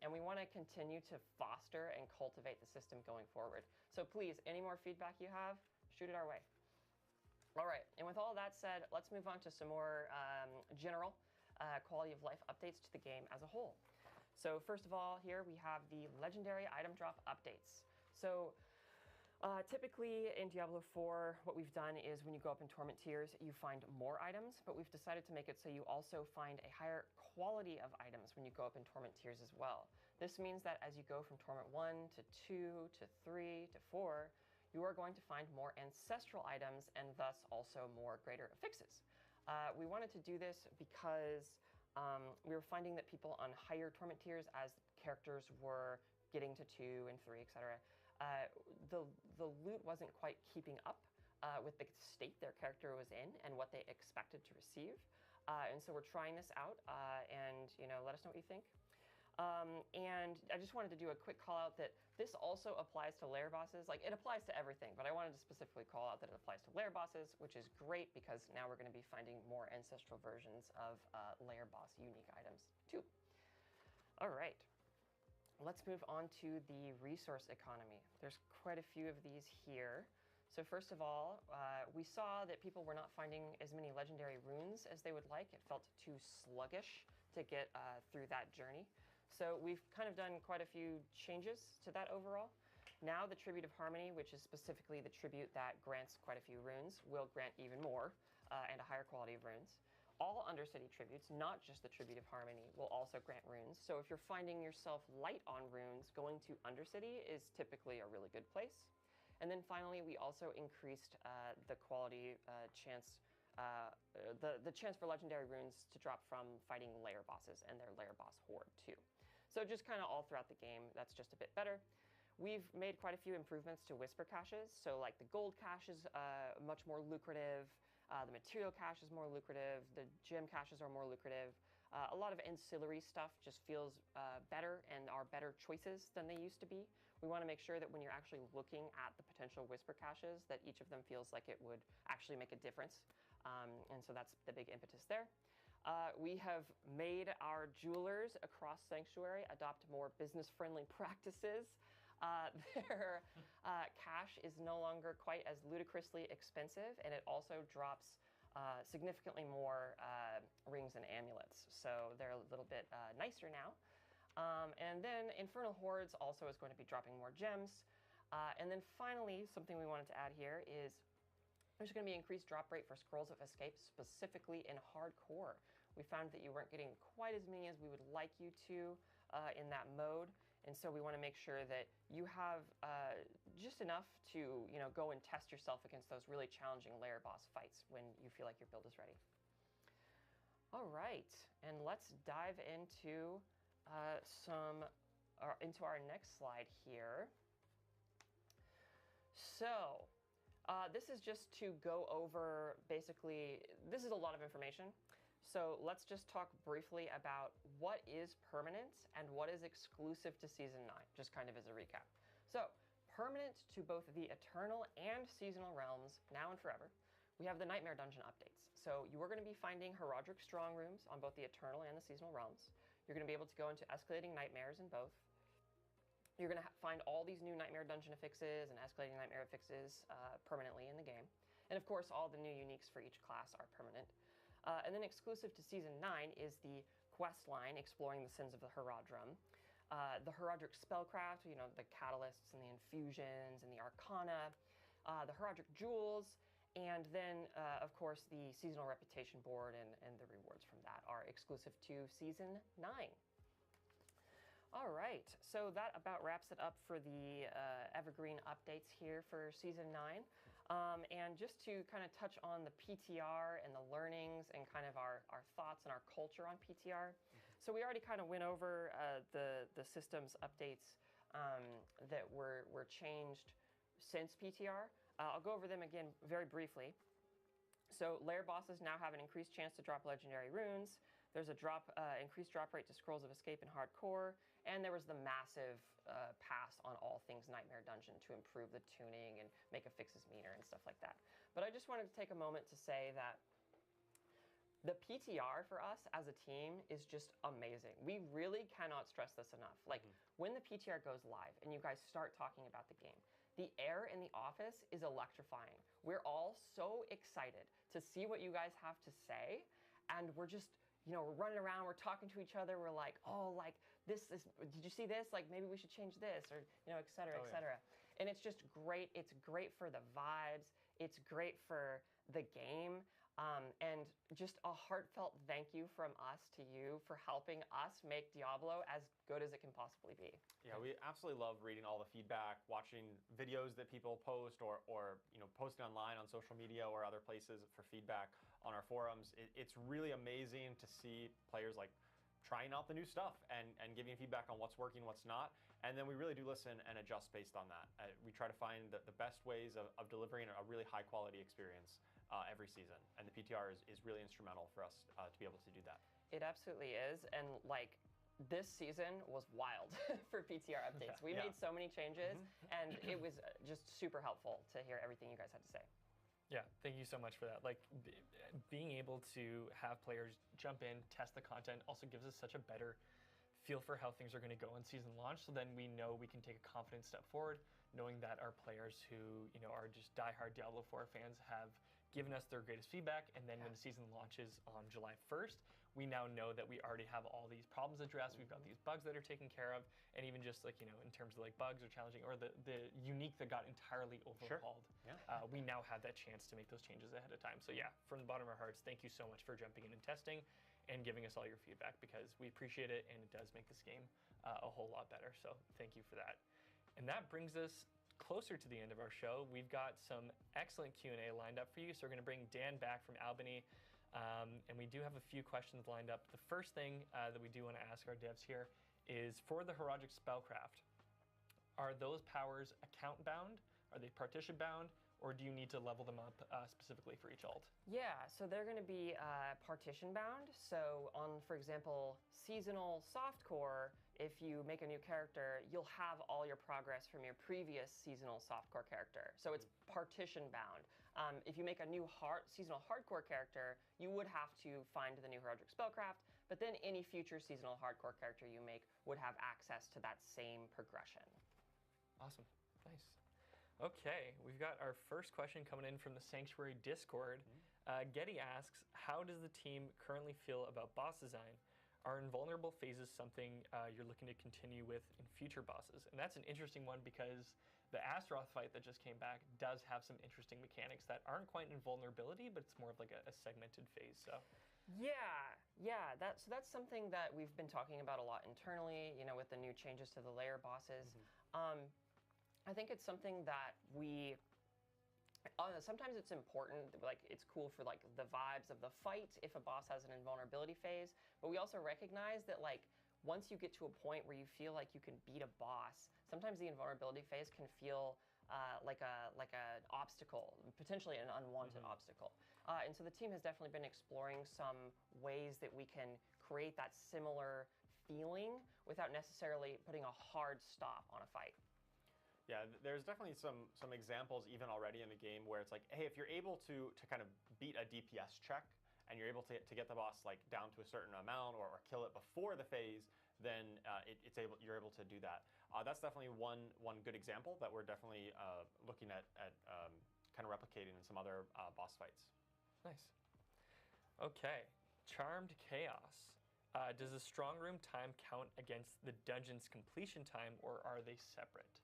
And we want to continue to foster and cultivate the system going forward. So please, any more feedback you have, shoot it our way. All right, and with all that said, let's move on to some more general quality of life updates to the game as a whole. So first of all, here we have the legendary item drop updates. So typically in Diablo IV, what we've done is when you go up in Torment tiers, you find more items, but we've decided to make it so you also find a higher quality of items when you go up in Torment tiers as well. This means that as you go from Torment 1 to 2 to 3 to 4, you are going to find more ancestral items and thus also more greater affixes. We wanted to do this because we were finding that people on higher Torment tiers, as characters were getting to 2 and 3, etc., the loot wasn't quite keeping up with the state their character was in and what they expected to receive. And so we're trying this out, and let us know what you think. And I just wanted to do a quick call out that this also applies to lair bosses. Like, it applies to everything, but I wanted to specifically call out that it applies to lair bosses, which is great because now we're going to be finding more ancestral versions of lair boss unique items too. All right. Let's move on to the resource economy. There's quite a few of these here. So first of all, we saw that people were not finding as many legendary runes as they would like. It felt too sluggish to get through that journey. So we've kind of done quite a few changes to that overall. Now the Tribute of Harmony, which is specifically the tribute that grants quite a few runes, will grant even more and a higher quality of runes. All Undercity tributes, not just the Tribute of Harmony, will also grant runes. So if you're finding yourself light on runes, going to Undercity is typically a really good place. And then finally, we also increased the quality chance, the chance for legendary runes to drop from fighting lair bosses and their lair boss horde too. So just kind of all throughout the game, that's just a bit better. We've made quite a few improvements to whisper caches. So like the gold cache is much more lucrative. The material cache is more lucrative. The gem caches are more lucrative. A lot of ancillary stuff just feels better and are better choices than they used to be. We want to make sure that when you're actually looking at the potential whisper caches, that each of them feels like it would actually make a difference. And so that's the big impetus there. We have made our jewelers across Sanctuary adopt more business-friendly practices. Their cash is no longer quite as ludicrously expensive, and it also drops significantly more rings and amulets. So they're a little bit nicer now. And then Infernal Hordes also is going to be dropping more gems. And then finally, something we wanted to add here is there's going to be increased drop rate for Scrolls of Escape, specifically in Hardcore. We found that you weren't getting quite as many as we would like you to in that mode. And so we want to make sure that you have just enough to go and test yourself against those really challenging lair boss fights when you feel like your build is ready. All right, and let's dive into into our next slide here. So this is just to go over basically, this is a lot of information. So let's just talk briefly about what is permanent and what is exclusive to Season 9, just kind of as a recap. So permanent to both the Eternal and Seasonal realms, now and forever, we have the Nightmare Dungeon updates. So you are going to be finding Horadrim strong rooms on both the Eternal and the Seasonal realms. You're going to be able to go into escalating nightmares in both. You're going to find all these new Nightmare Dungeon affixes and escalating nightmare affixes permanently in the game. And of course, all the new uniques for each class are permanent. And then exclusive to Season 9 is the quest line, Exploring the Sins of the Horadrim. The Horadrim spellcraft, the catalysts and the infusions and the arcana, the Horadrim jewels, and then, of course, the seasonal reputation board and the rewards from that are exclusive to Season 9. All right, so that about wraps it up for the evergreen updates here for Season 9. And just to kind of touch on the PTR and the learnings and kind of our thoughts and our culture on PTR. So we already kind of went over the systems updates that were changed since PTR. I'll go over them again very briefly. So lair bosses now have an increased chance to drop legendary runes. There's a increased drop rate to Scrolls of Escape in Hardcore, and there was the massive pass on all things Nightmare Dungeon to improve the tuning and make affixes meaner and stuff like that. But I just wanted to take a moment to say that the PTR for us as a team is just amazing. We really cannot stress this enough. Like, when the PTR goes live and you guys start talking about the game, the air in the office is electrifying. We're all so excited to see what you guys have to say, and we're just, we're running around, we're talking to each other, we're like, oh, like, this is, did you see this? Like, maybe we should change this, or, et cetera, et cetera. And it's just great. It's great for the vibes. It's great for the game. And just a heartfelt thank you from us to you for helping us make Diablo as good as it can possibly be. Yeah, we absolutely love reading all the feedback, watching videos that people post, or posting online on social media or other places for feedback on our forums. It's really amazing to see players like trying out the new stuff and giving feedback on what's working, what's not. And then we really do listen and adjust based on that. We try to find the best ways of delivering a really high quality experience every season. And the PTR is really instrumental for us to be able to do that. It absolutely is. And like, this season was wild for PTR updates. We made so many changes, and it was just super helpful to hear everything you guys had to say. Yeah, thank you so much for that. Like, being able to have players jump in, test the content, also gives us such a better feel for how things are going to go in season launch. So then we know we can take a confident step forward, knowing that our players who are just diehard Diablo IV fans have given us their greatest feedback. And then when the season launches on July 1st, we now know that we already have all these problems addressed. We've got these bugs that are taken care of, and even just like in terms of like bugs or challenging or the unique that got entirely overhauled. Yeah. We now have that chance to make those changes ahead of time. So yeah, from the bottom of our hearts, thank you so much for jumping in and testing and giving us all your feedback, because we appreciate it and it does make this game a whole lot better. So thank you for that. And that brings us closer to the end of our show. We've got some excellent Q&A lined up for you. So we're going to bring Dan back from Albany. And we do have a few questions lined up. The first thing that we do want to ask our devs here is, for the Horadrim spellcraft, are those powers account bound? Are they partition bound? Or do you need to level them up specifically for each alt? Yeah, so they're going to be partition bound. So on, for example, seasonal softcore, if you make a new character, you'll have all your progress from your previous seasonal softcore character. So it's partition bound. If you make a new seasonal hardcore character, you would have to find the new Horadrim spellcraft, but then any future seasonal hardcore character you make would have access to that same progression. Awesome. Nice. Okay, we've got our first question coming in from the Sanctuary Discord. Getty asks, how does the team currently feel about boss design? Are invulnerable phases something you're looking to continue with in future bosses? And that's an interesting one, because the Astaroth fight that just came back does have some interesting mechanics that aren't quite invulnerability, but it's more of like a segmented phase. So yeah, that's something that we've been talking about a lot internally, with the new changes to the layer bosses. I think it's something that sometimes it's important, like it's cool for like the vibes of the fight if a boss has an invulnerability phase, but we also recognize that like once you get to a point where you feel like you can beat a boss, sometimes the invulnerability phase can feel like an obstacle, potentially an unwanted obstacle. And so the team has definitely been exploring some ways that we can create that similar feeling without necessarily putting a hard stop on a fight. Yeah, there's definitely some examples even already in the game where it's like, hey, if you're able to kind of beat a DPS check and you're able to get the boss like down to a certain amount or kill it before the phase, then you're able to do that. That's definitely one good example that we're definitely looking at kind of replicating in some other boss fights. Nice. Okay, Charmed Chaos. Does the strong room time count against the dungeon's completion time, or are they separate?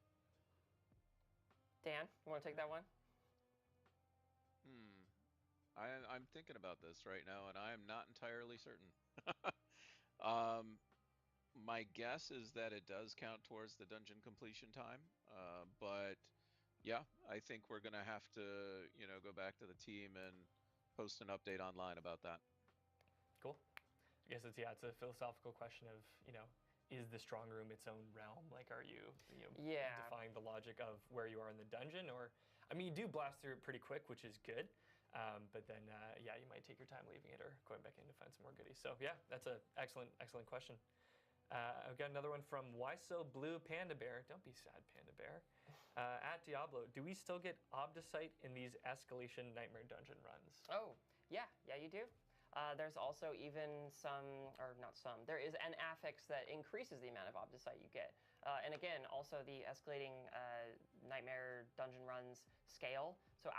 Dan, you want to take that one? I'm thinking about this right now, and I am not entirely certain. My guess is that it does count towards the dungeon completion time, but yeah, I think we're going to have to, go back to the team and post an update online about that. Cool. I guess it's a philosophical question of, is the strong room its own realm? Like, are you, defying the logic of where you are in the dungeon? Or, I mean, you do blast through it pretty quick, which is good. But then, you might take your time leaving it or going back in to find some more goodies. So, yeah, that's an excellent question. I've got another one from Why So Blue Panda Bear. Don't be sad, Panda Bear. At Diablo, do we still get Obdicite in these escalation nightmare dungeon runs? Oh, yeah, you do. There's also even there is an affix that increases the amount of Obdicite you get. And again, also the escalating nightmare dungeon runs scale. So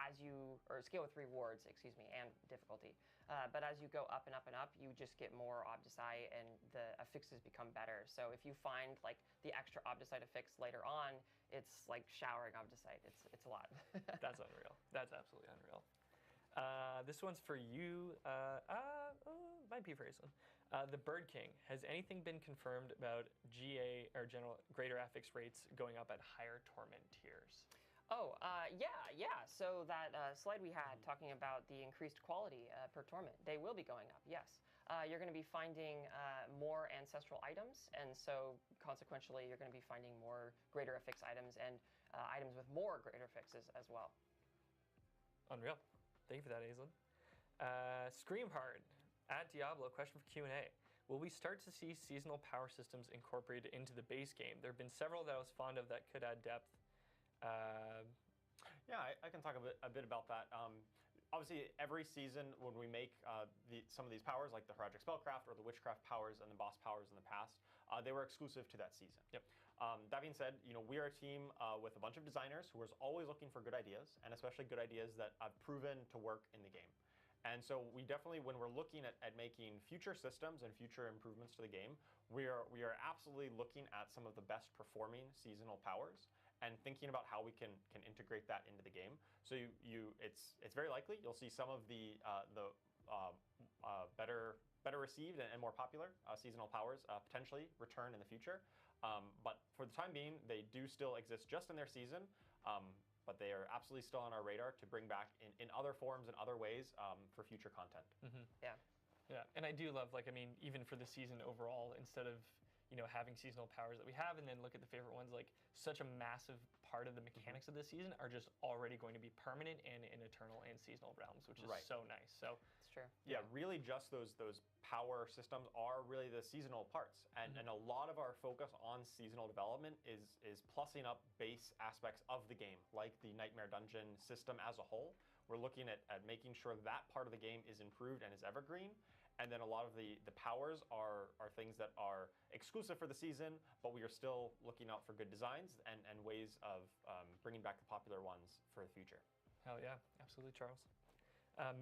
scale with rewards, and difficulty. But as you go up and up and up, you just get more Obdicite and the affixes become better. So if you find like the extra Obdicite affix later on, it's like showering Obdicite. It's a lot. That's unreal. That's absolutely unreal. This one's for you. Might be for Aislinn. The Bird King. Has anything been confirmed about GA or general greater affix rates going up at higher torment tiers? Oh, yeah. So that slide we had talking about the increased quality per torment, they will be going up, yes. you're going to be finding more ancestral items, and so consequentially, you're going to be finding more greater affix items and items with more greater affixes as well. Unreal. Thank you for that, Aislinn. Scream Hard at Diablo, question for Q&A. Will we start to see seasonal power systems incorporated into the base game? There have been several that I was fond of that could add depth. Yeah, I can talk a bit about that. Obviously, every season when we make some of these powers, like the Horadrim spellcraft or the witchcraft powers and the boss powers in the past, they were exclusive to that season. Yep. That being said, we are a team with a bunch of designers who are always looking for good ideas, and especially good ideas that have proven to work in the game. And so we definitely, when we're looking at making future systems and future improvements to the game, we are absolutely looking at some of the best performing seasonal powers and thinking about how we can integrate that into the game. So it's very likely you'll see some of the better received and more popular seasonal powers potentially return in the future. But for the time being, they do still exist just in their season. But they are absolutely still on our radar to bring back in other forms and other ways for future content. Mm-hmm. Yeah. Yeah, and I do love, even for the season overall, instead of, having seasonal powers that we have and then look at the favorite ones, such a massive part of the mechanics of this season are just already going to be permanent and in eternal and seasonal realms, which is so nice. So it's true. Yeah, really just those power systems are really the seasonal parts. And a lot of our focus on seasonal development is plussing up base aspects of the game, like the Nightmare Dungeon system as a whole. We're looking at making sure that part of the game is improved and is evergreen. And then a lot of the powers are things that are exclusive for the season, but we are still looking out for good designs and ways of bringing back the popular ones for the future. Hell yeah, absolutely, Charles.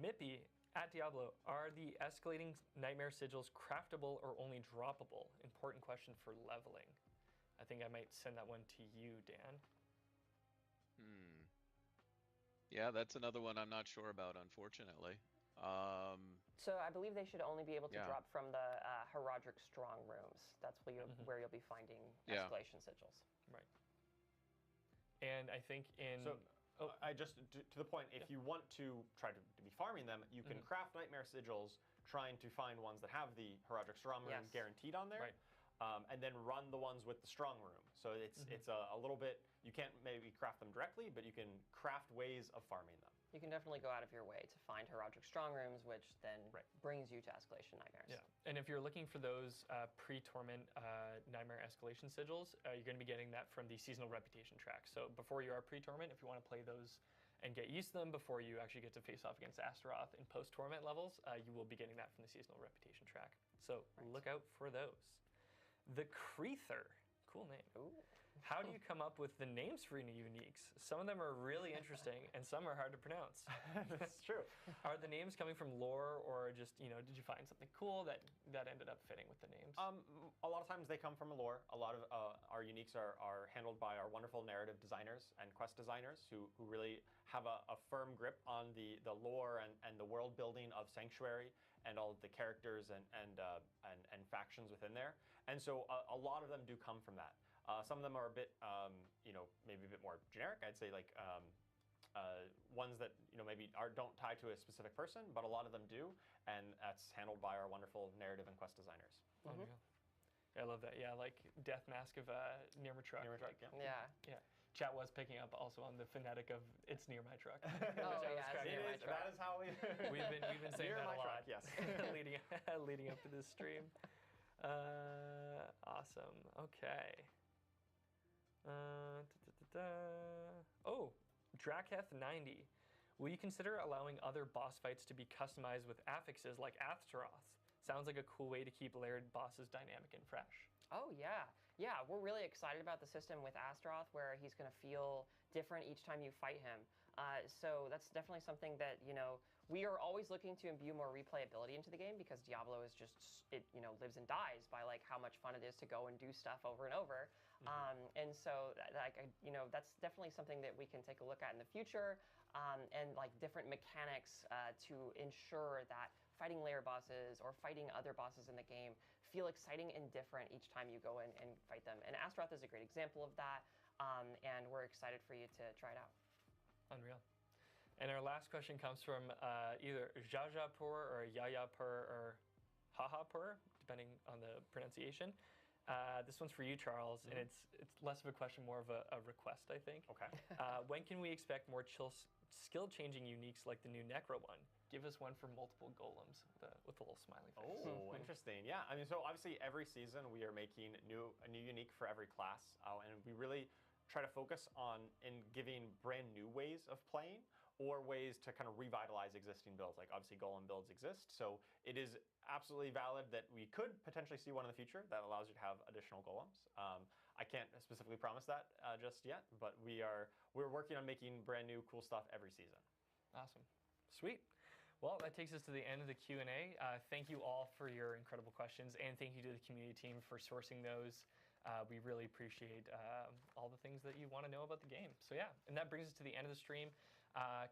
Mippy at Diablo, are the escalating nightmare sigils craftable or only droppable? Important question for leveling. I think I might send that one to you, Dan. Yeah, that's another one I'm not sure about, unfortunately. So I believe they should only be able to drop from the Horadrim strong rooms. That's where you'll be finding escalation sigils. Right. And I think I just to the point, if you want to try to be farming them, you can craft nightmare sigils, trying to find ones that have the Horadrim strong room guaranteed on there. Right. And then run the ones with the strong room. So it's a little bit, you can't maybe craft them directly, but you can craft ways of farming them. You can definitely go out of your way to find Horadrim strong rooms, which then brings you to escalation nightmares. Yeah, and if you're looking for those pre-torment nightmare escalation sigils, you're going to be getting that from the seasonal reputation track. So before you are pre-torment, if you want to play those and get used to them before you actually get to face off against Astaroth in post-torment levels, you will be getting that from the seasonal reputation track. So look out for those. The Creether, cool name. Ooh. How do you come up with the names for your uniques? Some of them are really interesting, and some are hard to pronounce. That's true. Are the names coming from lore, or just, did you find something cool that ended up fitting with the names? A lot of times they come from a lore. A lot of our uniques are handled by our wonderful narrative designers and quest designers who really have a firm grip on the lore and the world building of Sanctuary and all of the characters and factions within there. And so a lot of them do come from that. Some of them are a bit, maybe a bit more generic. I'd say ones that maybe don't tie to a specific person, but a lot of them do, and that's handled by our wonderful narrative and quest designers. Mm-hmm. I love that. Yeah, like Death Mask of near my truck. Near my truck. Yeah. Chat was picking up also on the phonetic of "it's near my truck." That is how we've been saying that a lot. Yes, leading up to this stream. Awesome. Okay. Draketh90. Will you consider allowing other boss fights to be customized with affixes like Astaroth? Sounds like a cool way to keep layered bosses dynamic and fresh. Oh, yeah. Yeah, we're really excited about the system with Astaroth where he's going to feel different each time you fight him. So that's definitely something that, we are always looking to imbue more replayability into the game because Diablo is just, lives and dies by how much fun it is to go and do stuff over and over. And so that's definitely something that we can take a look at in the future, and different mechanics to ensure that fighting layer bosses or fighting other bosses in the game feel exciting and different each time you go in and fight them. And Astaroth is a great example of that, and we're excited for you to try it out. Unreal. And our last question comes from either Jajapur or Yayapur, or Hahapur, depending on the pronunciation. This one's for you, Charles, and it's less of a question, more of a request, I think. Okay. When can we expect more skill-changing uniques like the new Necro one? Give us one for multiple golems with a little smiley face. Oh, interesting. Yeah, I mean, so obviously every season we are making a new unique for every class, and we really try to focus on giving brand new ways of playing or ways to kind of revitalize existing builds. Like obviously golem builds exist, so it is absolutely valid that we could potentially see one in the future that allows you to have additional golems. I can't specifically promise that just yet, but we're working on making brand new cool stuff every season. Awesome. Sweet. Well, that takes us to the end of the Q&A. Thank you all for your incredible questions, and thank you to the community team for sourcing those. We really appreciate all the things that you want to know about the game. So yeah, and that brings us to the end of the stream.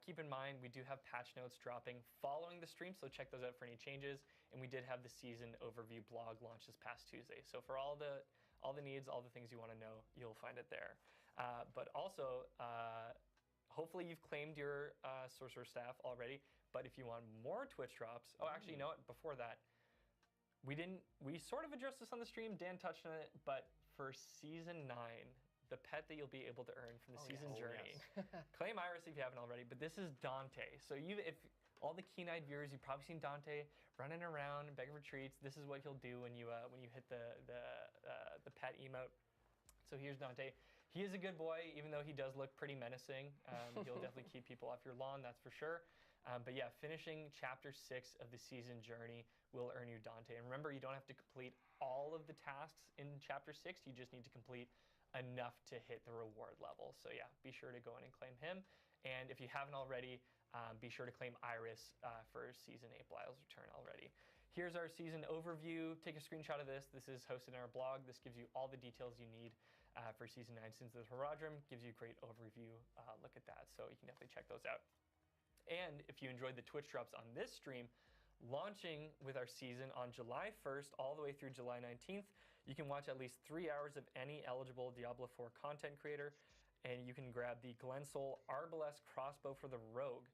Keep in mind, we do have patch notes dropping following the stream, so check those out for any changes. And we did have the season overview blog launch this past Tuesday. So for all the needs, all the things you want to know, you'll find it there. But also, hopefully you've claimed your sorcerer staff already. But if you want more Twitch drops, oh, actually, you know what? Before that, we sort of addressed this on the stream. Dan touched on it, but for season 9, the pet that you'll be able to earn from the season journey. Yes. Claim Iris if you haven't already, but this is Dante. So if all the keen-eyed viewers, you've probably seen Dante running around begging for treats. This is what he'll do when you hit the pet emote. So here's Dante. He is a good boy, even though he does look pretty menacing. He'll definitely keep people off your lawn, that's for sure. But yeah, finishing chapter 6 of the season journey will earn you Dante. And remember, you don't have to complete all of the tasks in chapter 6. You just need to complete enough to hit the reward level. So yeah, be sure to go in and claim him. And if you haven't already, be sure to claim Iris for season 8 Blyle's Return already. Here's our season overview. Take a screenshot of this. This is hosted in our blog. This gives you all the details you need for season 9 Sins of the Horadrim. Gives you a great overview look at that. So you can definitely check those out. And if you enjoyed the Twitch drops on this stream, launching with our season on July 1st all the way through July 19th, you can watch at least 3 hours of any eligible Diablo IV content creator, and you can grab the Glensoul Arbalest crossbow for the Rogue.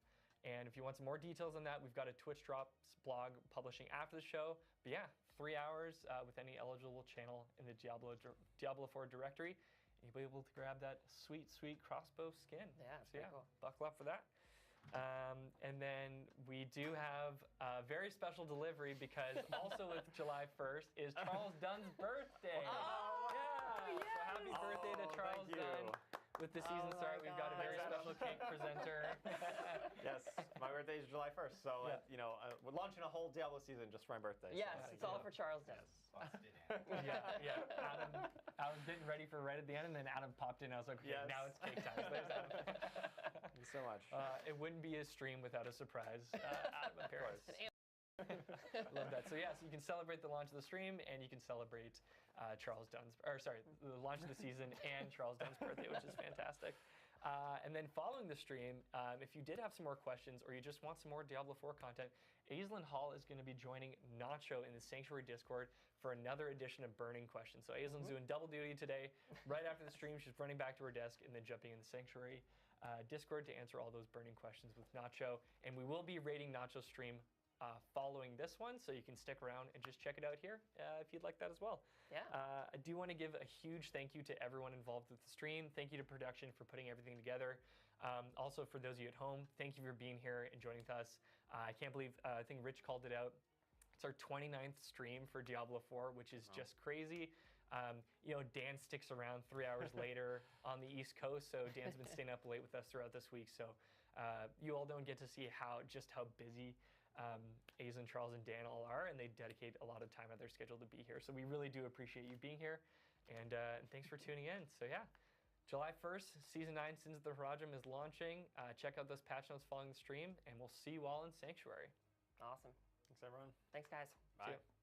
And if you want some more details on that, we've got a Twitch drops blog publishing after the show. But yeah, 3 hours with any eligible channel in the Diablo IV directory, and you'll be able to grab that sweet, sweet crossbow skin. Yeah, so yeah, cool. Buckle up for that. And then we do have a very special delivery because also with July 1st is Charles Dunn's birthday. Oh, yeah. So happy birthday to Charles Dunn. With the season start, we've got a very special cake presenter. Yes, my birthday is July 1st, so we're launching a whole Diablo season just for my birthday. Yes, so it's all for Charles Dunn. Yeah. Adam, I was getting ready for right at the end, and then Adam popped in. I was like, okay, now it's cake time. So there's Adam. Thank you so much. It wouldn't be a stream without a surprise Adam appearance. Love that. So yeah, so you can celebrate the launch of the stream, and you can celebrate the launch of the season and Charles Dunn's birthday, which is fantastic. And then following the stream, if you did have some more questions or you just want some more Diablo IV content, Aislinn Hall is going to be joining Nacho in the Sanctuary Discord for another edition of Burning Questions. So Aislinn's doing double duty today. Right after the stream, she's running back to her desk and then jumping in the Sanctuary Discord to answer all those burning questions with Nacho. And we will be rating Nacho's stream following this one, so you can stick around and just check it out here if you'd like that as well. Yeah. I do want to give a huge thank you to everyone involved with the stream. Thank you to production for putting everything together. Also, for those of you at home, thank you for being here and joining with us. I can't believe, I think Rich called it out. It's our 29th stream for Diablo IV, which is just crazy. Dan sticks around 3 hours later on the East Coast, so Dan's been staying up late with us throughout this week. So you all don't get to see how busy Aislinn, Charles, and Dan all are, and they dedicate a lot of time out of their schedule to be here. So we really do appreciate you being here, and thanks for tuning in. So yeah, July 1st, Season 9 Sins of the Horadrim is launching. Check out those patch notes following the stream, and we'll see you all in Sanctuary. Awesome. Thanks, everyone. Thanks, guys. Bye. See you.